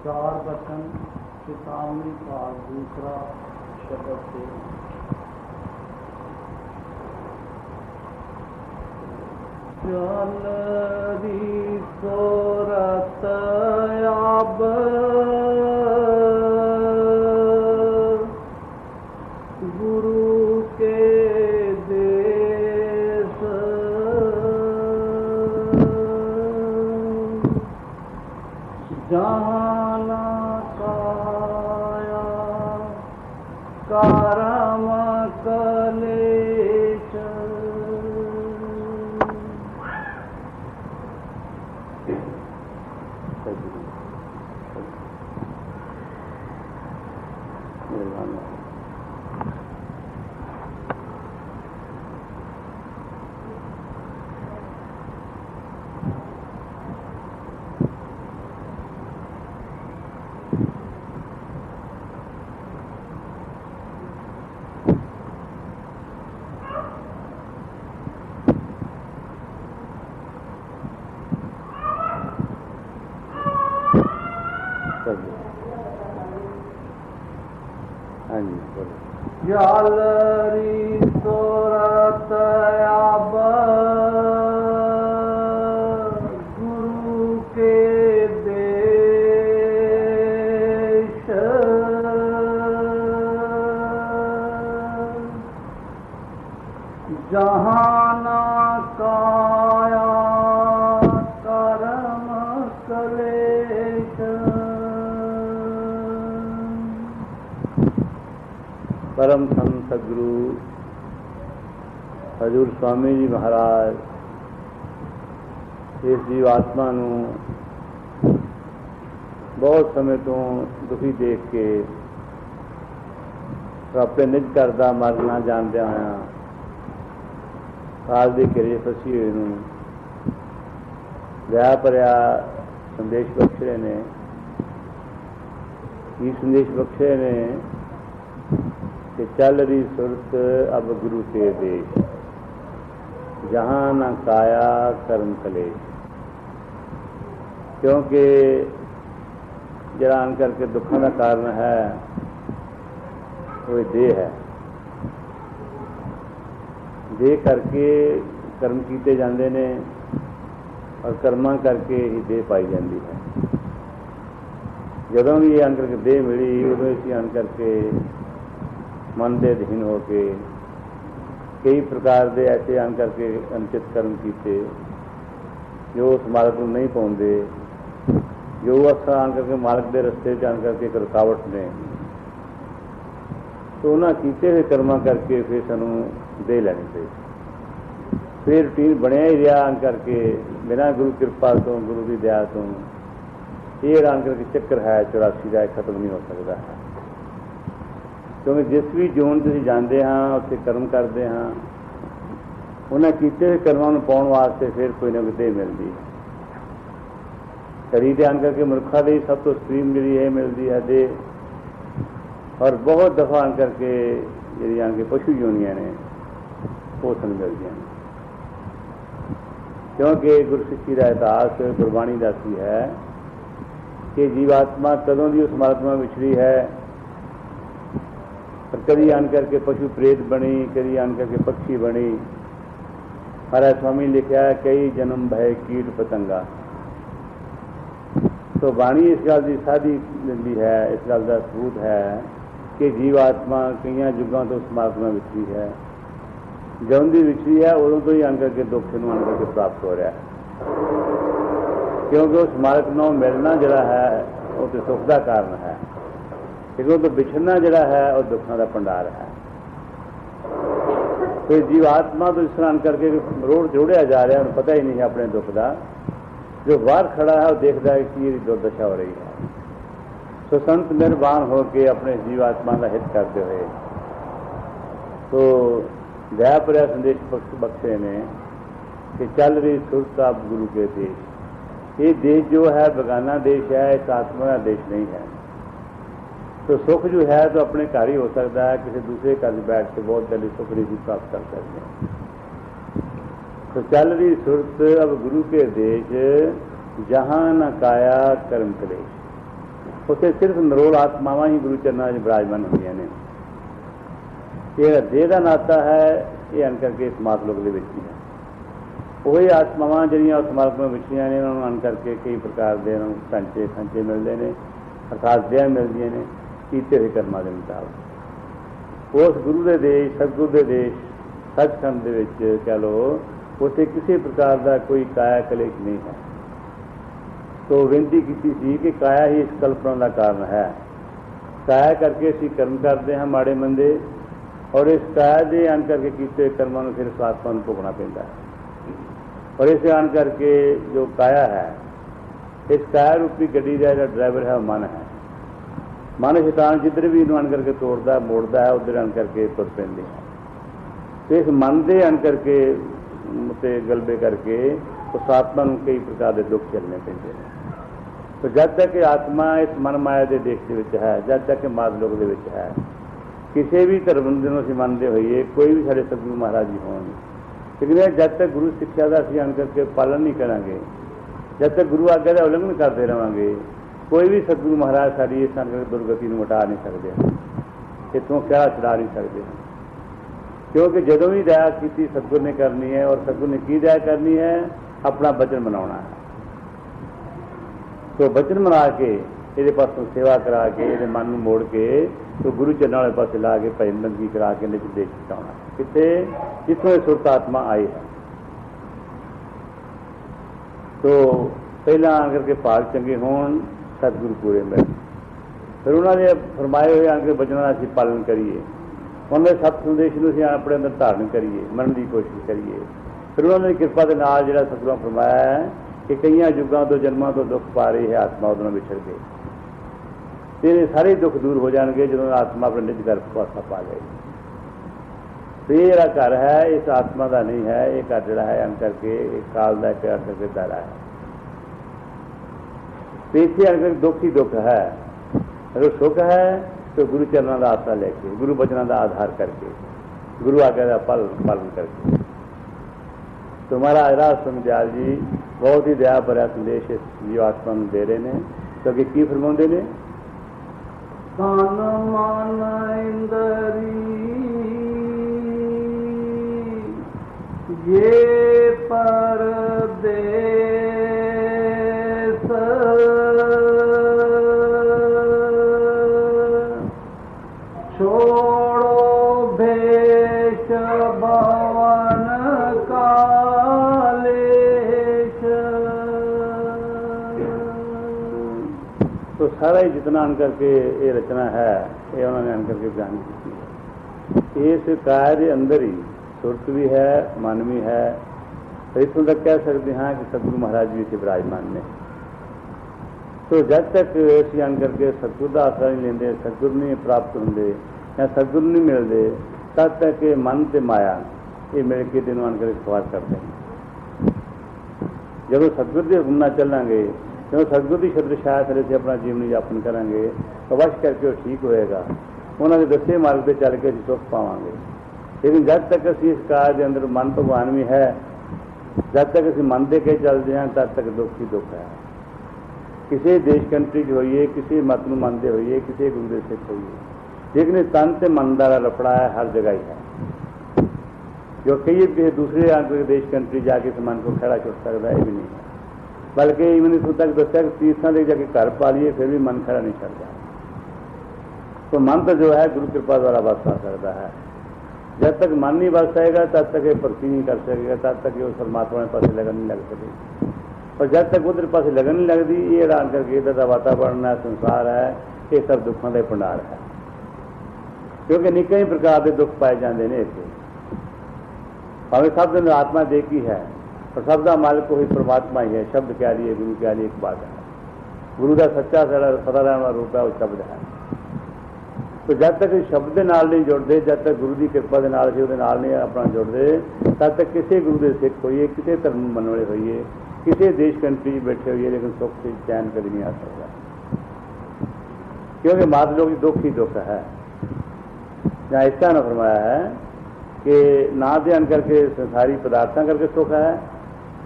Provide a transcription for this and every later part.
चार वचन चेतावनी का दूसरा शब्द से चलरी सोरत अब गुरु के देश जाना काया करम कलेश जालरी सोरत अब गुरु के देश जहाना काया करम कलेश। परम संत सतगुरु हजूर स्वामी जी महाराज इस जीवात्मा नूं बहुत समय तो दुखी देख के अपने निज घर का मरना जानदे होया काल के घेरे फसी हुए नूं दया भरिया संदेश बख्शे ने। की संदेश बख्शे ने कि चल रही सुरत अब गुरु के देश जहाँ न काया कर्म कलेश। क्योंकि जरा आन करके दुखों का कारण है वो देह है। देह करके कर्म किए जाते हैं और कर्मां करके ही देह पाई जाती है। जदों भी आन करके देह मिली उदों इसी आन करके मन के अधीन होके कई प्रकार के ऐसे आन करके अनुचित कर्म किए जो उस मालक को नहीं पाते, जो अक्सर आन करके मालक के रस्ते आन करके एक रुकावट ने। तो उन्होंने किए हुए कर्मां करके फिर सानू दे लैनी पई। फिर रूटीन बनया ही रहा आन करके बिना गुरु कृपा तो गुरु की दया तो ये आन करके चक्कर है 84 का खत्म नहीं हो सकता है। क्योंकि जिस भी जोन तुसीं जाते हाँ उत्थे कर्म करते हाँ उन्हें किए हुए कर्मां नूं पाउण वास्ते फिर कोई ना कोई देह मिलती है। शरीर आन करके मनुखा दी सब तो सुप्रीम जी यह मिलती है देह। और बहुत दफा आन करके जी आन के पशु योनियां ने वो सन मिलती हैं। क्योंकि गुरसिੱਖੀ का इतिहास गुरबाणी दसदी है कि जीवात्मा कदों की उस महात्मा विछड़ी है। कभी आन करके पशु प्रेत बनी, कभी आन करके पक्षी बनी। महाराज स्वामी लिखा है कई जन्म भय कीट पतंगा। तो बाणी इस गल की साधी दिंदी है, इस गल का सबूत है कि जीवात्मा कई युगों तो उस महात्मा विछड़ी है। जौन की विछड़ी है उदों तो ही आन करके दुख नूं आन करके प्राप्त हो रहा है। क्योंकि उस मालक नूं मिलना जिहड़ा है वो तो सुख का कारण है, क्योंकि तो बिछड़ना जिहड़ा है वह दुखों का भंडार है। फिर जीवात्मा तो इस तरह आन करके रोड जोड़िया जा रहा है, उन्हें पता ही नहीं है अपने दुख का। जो बाहर खड़ा है वो देखता है कि ये दुर्दशा हो रही है। तो संत मेहरबान होकर अपने जीवात्मा का हित करते हुए तो दया भरिया संदेश बख्शे ने कि चल रही सुरत अब गुरु के देश। ये देश जो है बेगाना देश है, इस आत्मा का देश नहीं है। तो सुख जो है तो अपने घर ही हो सकता है, किसी दूसरे घर बैठ के बहुत जल्दी सुख नहीं प्राप्त कर सकते हैं। तो चल रही सुरत अब गुरु के देश जहाँ न काया कर्म कलेश। ਉੱਥੇ ਸਿਰਫ ਨਿਰੋਲ ਆਤਮਾਵਾਂ ਹੀ ਗੁਰੂ ਚਰਨਾਂ 'ਚ ਵਿਰਾਜਮਾਨ ਹੁੰਦੀਆਂ ਨੇ। ਇਹ ਦੇਹ ਦਾ ਨਾਤਾ ਹੈ, ਇਹ ਅਣ ਕਰਕੇ ਸਮਾਤ ਲੋਕ ਦੇ ਵਿੱਚ ਹੀ ਹੈ। ਉਹੀ ਆਤਮਾਵਾਂ ਜਿਹੜੀਆਂ ਉਸ ਮਾਲਕ ਵਿਛੀਆਂ ਨੇ, ਉਹਨਾਂ ਨੂੰ ਅਣ ਕਰਕੇ ਕਈ ਪ੍ਰਕਾਰ ਦੇ ਉਹਨਾਂ ਨੂੰ ਖੰਚੇ ਮਿਲਦੇ ਨੇ, ਅਰਥਾਤ ਦੇਹਾਂ ਮਿਲਦੀਆਂ ਨੇ ਕੀਤੇ ਹੋਏ ਕਰਮਾਂ ਦੇ ਮੁਤਾਬਕ। ਉਸ ਗੁਰੂ ਦੇ ਦੇਸ਼, ਸਤਿਗੁਰੂ ਦੇ ਦੇਸ਼, ਸੱਚਖੰਡ ਦੇ ਵਿੱਚ ਕਹਿ ਲਓ, ਉੱਥੇ ਕਿਸੇ ਪ੍ਰਕਾਰ ਦਾ ਕੋਈ ਕਾਇਆ ਕਲੇਸ਼ ਨਹੀਂ ਹੈ। ਤੋ ਬੇਨਤੀ ਕੀਤੀ ਸੀ ਕਿ ਕਾਇਆ ਹੀ ਇਸ ਕਲਪਨਾ ਦਾ ਕਾਰਨ ਹੈ। ਕਾਇਆ ਕਰਕੇ ਅਸੀਂ ਕਰਮ ਕਰਦੇ ਹਾਂ ਮਾੜੇ ਮੰਦੇ, ਔਰ ਇਸ ਕਾਇਆ ਦੇ ਅਣ ਕਰਕੇ ਕੀਤੇ ਕਰਮਾਂ ਨੂੰ ਫਿਰ ਆਤਮਾ ਨੂੰ ਭੋਗਣਾ ਪੈਂਦਾ ਹੈ। ਔਰ ਇਸ ਅਣ ਕਰਕੇ ਜੋ ਕਾਇਆ ਹੈ, ਇਸ ਕਾਇਆ ਰੂਪੀ ਗੱਡੀ ਦਾ ਜਿਹੜਾ ਡਰਾਈਵਰ ਹੈ ਉਹ ਮਨ ਹੈ। ਮਨ ਸ਼ੈਤਾਨ ਜਿੱਧਰ ਵੀ ਇਹਨੂੰ ਅਣ ਕਰਕੇ ਤੋੜਦਾ ਮੋੜਦਾ ਹੈ, ਉੱਧਰ ਅਣ ਕਰਕੇ ਤੁਰ ਪੈਂਦੇ ਹੈ। ਤੇ ਇਸ ਮਨ ਦੇ ਅਣ ਕਰਕੇ ਤੇ ਗਲਬੇ ਕਰਕੇ ਉਸ ਆਤਮਾ ਨੂੰ ਕਈ ਪ੍ਰਕਾਰ ਦੇ ਦੁੱਖ ਝੱਲਣੇ ਪੈਂਦੇ ਨੇ। तो जब तक आत्मा इस मन माया के देश के है, जब तक माद लोक के है, किसी भी धर्म को असीं मनते होइए, कोई भी साढ़े सतगुरु महाराज जी होण, लेकिन जब तक गुरु शिक्षा का असीं अण करके पालन नहीं करांगे, जब तक गुरु आज्ञा का उल्लंघन करते रहांगे, कोई भी सतगुरु महाराज साड़ी इस अण करके दुर्गति को मिटा नहीं सकते, इतों क्या छुड़ा नहीं सकते। क्योंकि जदों भी दया की सतगुर ने करनी है, और सतगुर ने की दया करनी है, अपना वचन मनाना है। तो वचन मना के ये पासों सेवा करा के ये मन में मोड़ के तो गुरु चरणों वाले पास ला के भजन बंदगी करा के निज देश पहुंचाना, कितने जितों सुरत आत्मा आई है। तो पहला आकर के भाग चंगे होण, सतगुरु पूरे मिल, फिर उन्होंने फरमाए हुए आकर वचनों का असीं पालन करिए, उन्होंने सत संदेश को असीं अपने अंदर धारण करिए, मनण की कोशिश करिए। फिर उन्होंने कृपा के नाल जिहड़ा सतगुरां फरमाया है कि कई युगों तो जन्मों तो दुख पा रही है आत्मा, उदों विछड़ गई, तेरे सारे दुख दूर हो जाएंगे जो आत्मा अपने निज घर पासा पा लेगी। तो ये जिहड़ा घर है इस आत्मा का नहीं है, ये घर जिहड़ा है अण करके एक काल का एक अण करके दायरा है। तो इसे अण करके दुख ही दुख है। अगर सुख है तो गुरु चरणों का आसरा लेके, गुरु वचनों का आधार करके, गुरु आज्ञा का पालन करके। तो महाराज राज सिंह दयाल जी बहुत ही दया भरा संदेश इस जीवात्मा को दे रहे हैं। तो अगे की फरमाते हैं, तन मन इंद्री ये परदेस छोड़ो भेष भवन तो सारा ही जितना अण करके ये रचना है, ये उन्होंने अण करके बयान की है। इस काया के अंदर ही सुरत भी है, मन भी है। तो इतों तक कह सकते हैं कि सतगुरु महाराज भी इसे विराजमान ने। तो जब तक असीं अण करके सतगुर का आसरा नहीं लेंदे, सतगुर नहीं प्राप्त होंगे या सतगुर नहीं मिलते, तब तक ये मन ते माया ये मिल के तीनों अण करके सवार करते हैं। जब सतगुर के हुक्म नाल चलांगे, जब सतगुर की शब्द छाया थले से अपना जीवन यापन करेंगे, तो अवश्य करके वो ठीक होएगा। उन्होंने दसे मार्ग पर चल के सुख पावांगे। लेकिन जब तक असीं इस काल के अंदर मन भगवान भी है, जब तक असीं मन दे के चलते हैं, तब तक दुख ही दुख है। किसी देश कंट्री होइए, किसी मत को मनते होइए, किसी गुरु के सिख होइए, लेकिन तन से मन का लफड़ा है, हर जगह ही है। जो कई किसी दूसरे देश कंट्री जाके इस मन को खड़ा छुट सकता है, ये भी नहीं है। बल्कि मैंने इतों तक दसिया कि तीर्थों के जाके घर पा लिए फिर भी मन खड़ा नहीं चलता। तो मन तो जो है गुरु कृपा द्वारा बस आ सकता है। जब तक मन नहीं बस आएगा तब तक ये भक्ति नहीं कर सकेगा, तब तक ये उस परमात्मा के पास लगन नहीं लग सकेगी। और जब तक उधर पास लगन नहीं लगती, ये आन करके इधर का वातावरण है, संसार है, ये सब दुखों का भंडार है। क्योंकि निके ही प्रकार के दुख पाए जाते हैं इतने, भावें सब दिन आत्मा देख ही है, और शब्द का मालिक कोई परमात्मा ही है। शब्द कह लिए, गुरु कह लिए, एक बात है। गुरु का सच्चा सदा रहने वाला रूप है वो शब्द है। तो जब तक शब्द के नाल नहीं जुड़ते, जब तक गुरु की कृपा के नाल नहीं अपना जुड़ते, तब तक किसी गुरु के सिख होइए, किसी धर्म मन वाले होइए, किसी देश कंट्री बैठे हुए, लेकिन सुख से चैन कभी नहीं आ सकता। क्योंकि मात लोग दुख ही दुख है। जहाँ इस तरह फरमाया है कि ना ध्यान करके संसारी पदार्थों करके सुख है,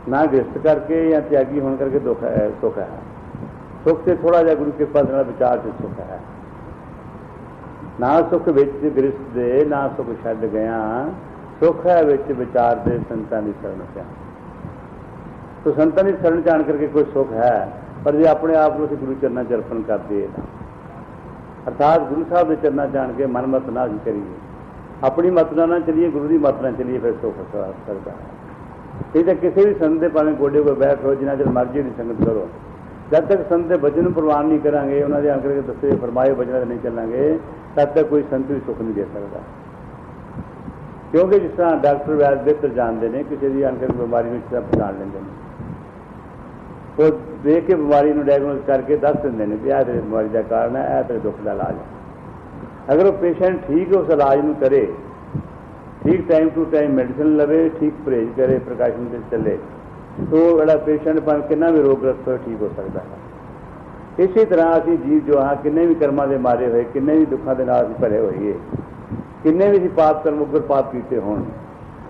ना गृहस्थ करके या त्यागी होने करके दुख है, सुख है। सुख से थोड़ा जहा गुरु कृपा के विचार से सुख है ना, सुख विच गृहस्थ दे ना सुख छड्ड गया, सुख है विच विचार दे संतां दी शरण च। तो संतां दी शरण च आण करके कोई सुख है, पर जे अपने आप को गुरु चरणा च अर्पण कर दे अर्थात गुरु साहब के चरणा च आण के मन मत ना ही करिए, अपनी मत ना चलिए, गुरु की मत ना चलिए, फिर सुख सकता है। ये तो किसी भी संत के भावें गोडे को बैठो, जिन्ना चर मर्जी की संगत करो, जब तक संत के वचन को प्रवान नहीं करांगे, उन्होंने आकर के दसे फरमाए वचन नहीं चलांगे, तब तक कोई संत भी सुख नहीं दे सकता। क्योंकि जिस तरह डॉक्टर वैद बेहतर जानते हैं, किसी की आकर बीमारी में तरह पहचान लेंगे, तो देख के बीमारी को डायग्नोज करके दस देंगे ने भी यह तेरी बीमारी का कारण है, यह तेरे दुख का इलाज है। अगर वो पेशेंट ठीक उस इलाज में करे, ठीक टाइम टू टाइम मेडिसिन लवे, ठीक परहेज करे, प्रकाशन से चले, तो बड़ा पेशेंट पर कितना भी रोगग्रस्त हो ठीक हो सकता है। इसी तरह असी जीव जो हाँ किन्ने भी कर्मां दे मारे हुए, किन्ने भी दुखों के नाल भरे होइए, किन्ने भी पाप कर्म उग्र पाप कीते होण,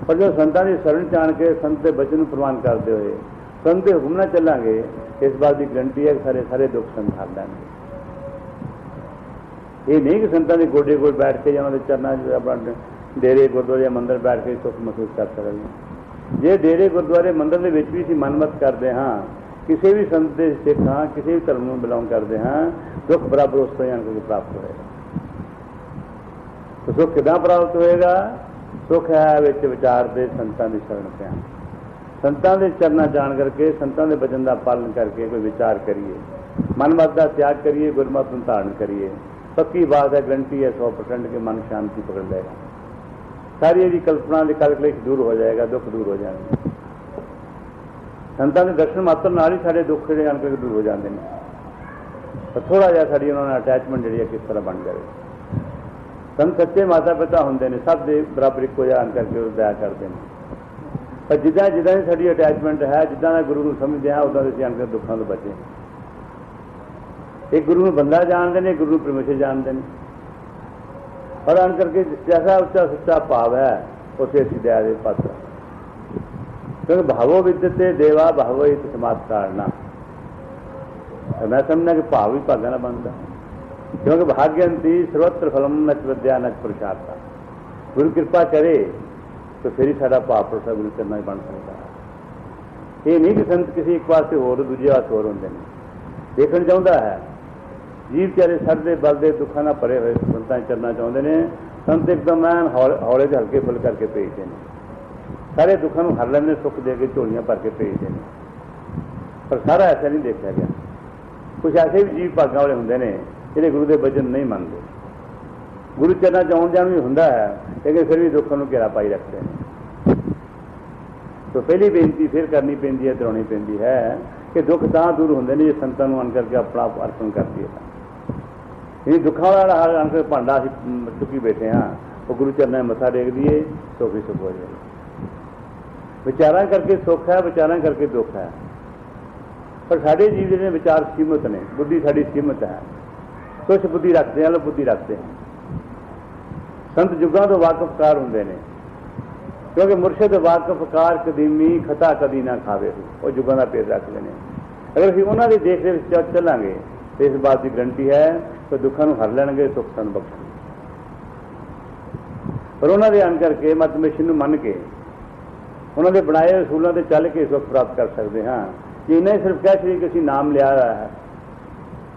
पर जो संतां दी शरण च आण के संत दे वचन प्रवान करते हुए संत दे हुक्म नाल चलांगे, इस बात की गारंटी है कि सारे सारे दुख संत हर लैणगे। ये नहीं कि संतां दे गोडे कोल बैठ के या उन्हां दे चरनां च अपना डेरे गुरुद्वारे मंदिर बैठ के सुख महसूस कर सकते। जे डेरे गुरुद्वारे मंदिर के भी असीं मनमत करते हाँ, किसी भी संत के सिख हाँ, किसी भी धर्म में बिलोंग करते हाँ, दुख बराबर उस तरह करके प्राप्त होएगा। तो सुख किदां प्राप्त होएगा? सुख है विच विचार दे संतां दी शरण च आण, संतां दे चरनां च आण करके संतां दे वचन का पालन करके कोई विचार करिए, मनमत का त्याग करिए, गुरमत नूं धारण करिए। पक्की बात है, गारंटी है 100% के मन शांति पकड़ लेगा, सारी यदि कल्पना के कैलकुलेशन दूर हो जाएगा, दुख दूर हो जाएंगे। संतां के दर्शन मात्र नाल ही सारे दुख जिहड़े आण के दूर हो जाते हैं। तो थोड़ा जिहा साडी उन्हां नाल अटैचमेंट जिहड़ी है किस तरह बन जाए। संत सच्चे माता पिता होंदे ने, सब दे बराबर इक्को जिहा आण करके दया करते हैं, पर जिद्दां जिद्दां दी साडी अटैचमेंट है, जिद्दां दा गुरु नूं समझदे हां, उदां असीं आण के दुखां तों बचे। एक गुरु नूं बंदा जानते हैं, गुरु नूं परमेश्वर जानते हैं, पर आन करके जैसा उच्चा सच्चा भाव है उसे असीं दया दे पात्र। क्योंकि भावो विद्यते देवा भावो हित समात कारणा, मैं समझना कि भाव ही भागा ना बनता, क्योंकि भाग्यंती सर्वत्र फलम नच विद्या नच पुरुषार्था। गुरु कृपा करे तो फिर ही सारा भाव भरोसा गुरु करना ही बन सकता। ये नहीं कि संत किसी एक पास होर दूजे पास होर होंगे ने, देखना चाहता है जीव चारे सरदे बलदे दुखा ना भरे हुए संतां चरना चाहते हैं। संत एकदम मैं हौले से हल्के फुल करके भेजते हैं, सारे दुखों को हर लेंगे, सुख दे के झोलियां भर के भेजते हैं, पर सारा ऐसा नहीं देखा गया। कुछ ऐसे भी जीव भागा वाले होंगे ने जिहड़े गुरु के वचन नहीं मानते, गुरु चरना चाउण जाण भी हुंदा है, लेकिन फिर भी दुखों को घेरा पाई रखते हैं। तो पहली बेनती फिर करनी पैंदी है, दौड़नी पैंदी है कि दुख तां दूर होंगे ने जे संतां नूं आण करके अपना आप अर्पण कर दिए। ये दुखों वाला हाल आण के भांडा असीं चुकी बैठे हाँ, वो गुरु चरनां मत्था टेक दिए, सुख ही सुख हो जाए। विचारां करके सुख है, विचारां करके दुख है, पर साढ़े जीव जिहड़े विचार सीमित ने, बुद्धि साड़ी सीमित है, कुछ बुद्धि रखते हैं, बुद्धि रखते हैं। संत युगों तो वाकफकार होंगे ने, क्योंकि मुर्शद वाकफकार कदीमी खता कदी ना खावे, वो युगों का पेड़ रखते हैं। अगर असीं उन्हां दी देख रेख चलांगे तो इस बात की गारंटी है कि दुखों को हर लैणगे, सुख सन बख्शण। पर उन्होंने दे आण करके मत मिशन मन के उन्होंने बनाए असूलों से चल के सुख प्राप्त कर सकते हाँ। कि इन्हें सिर्फ कह सके कि असीं नाम लिया है,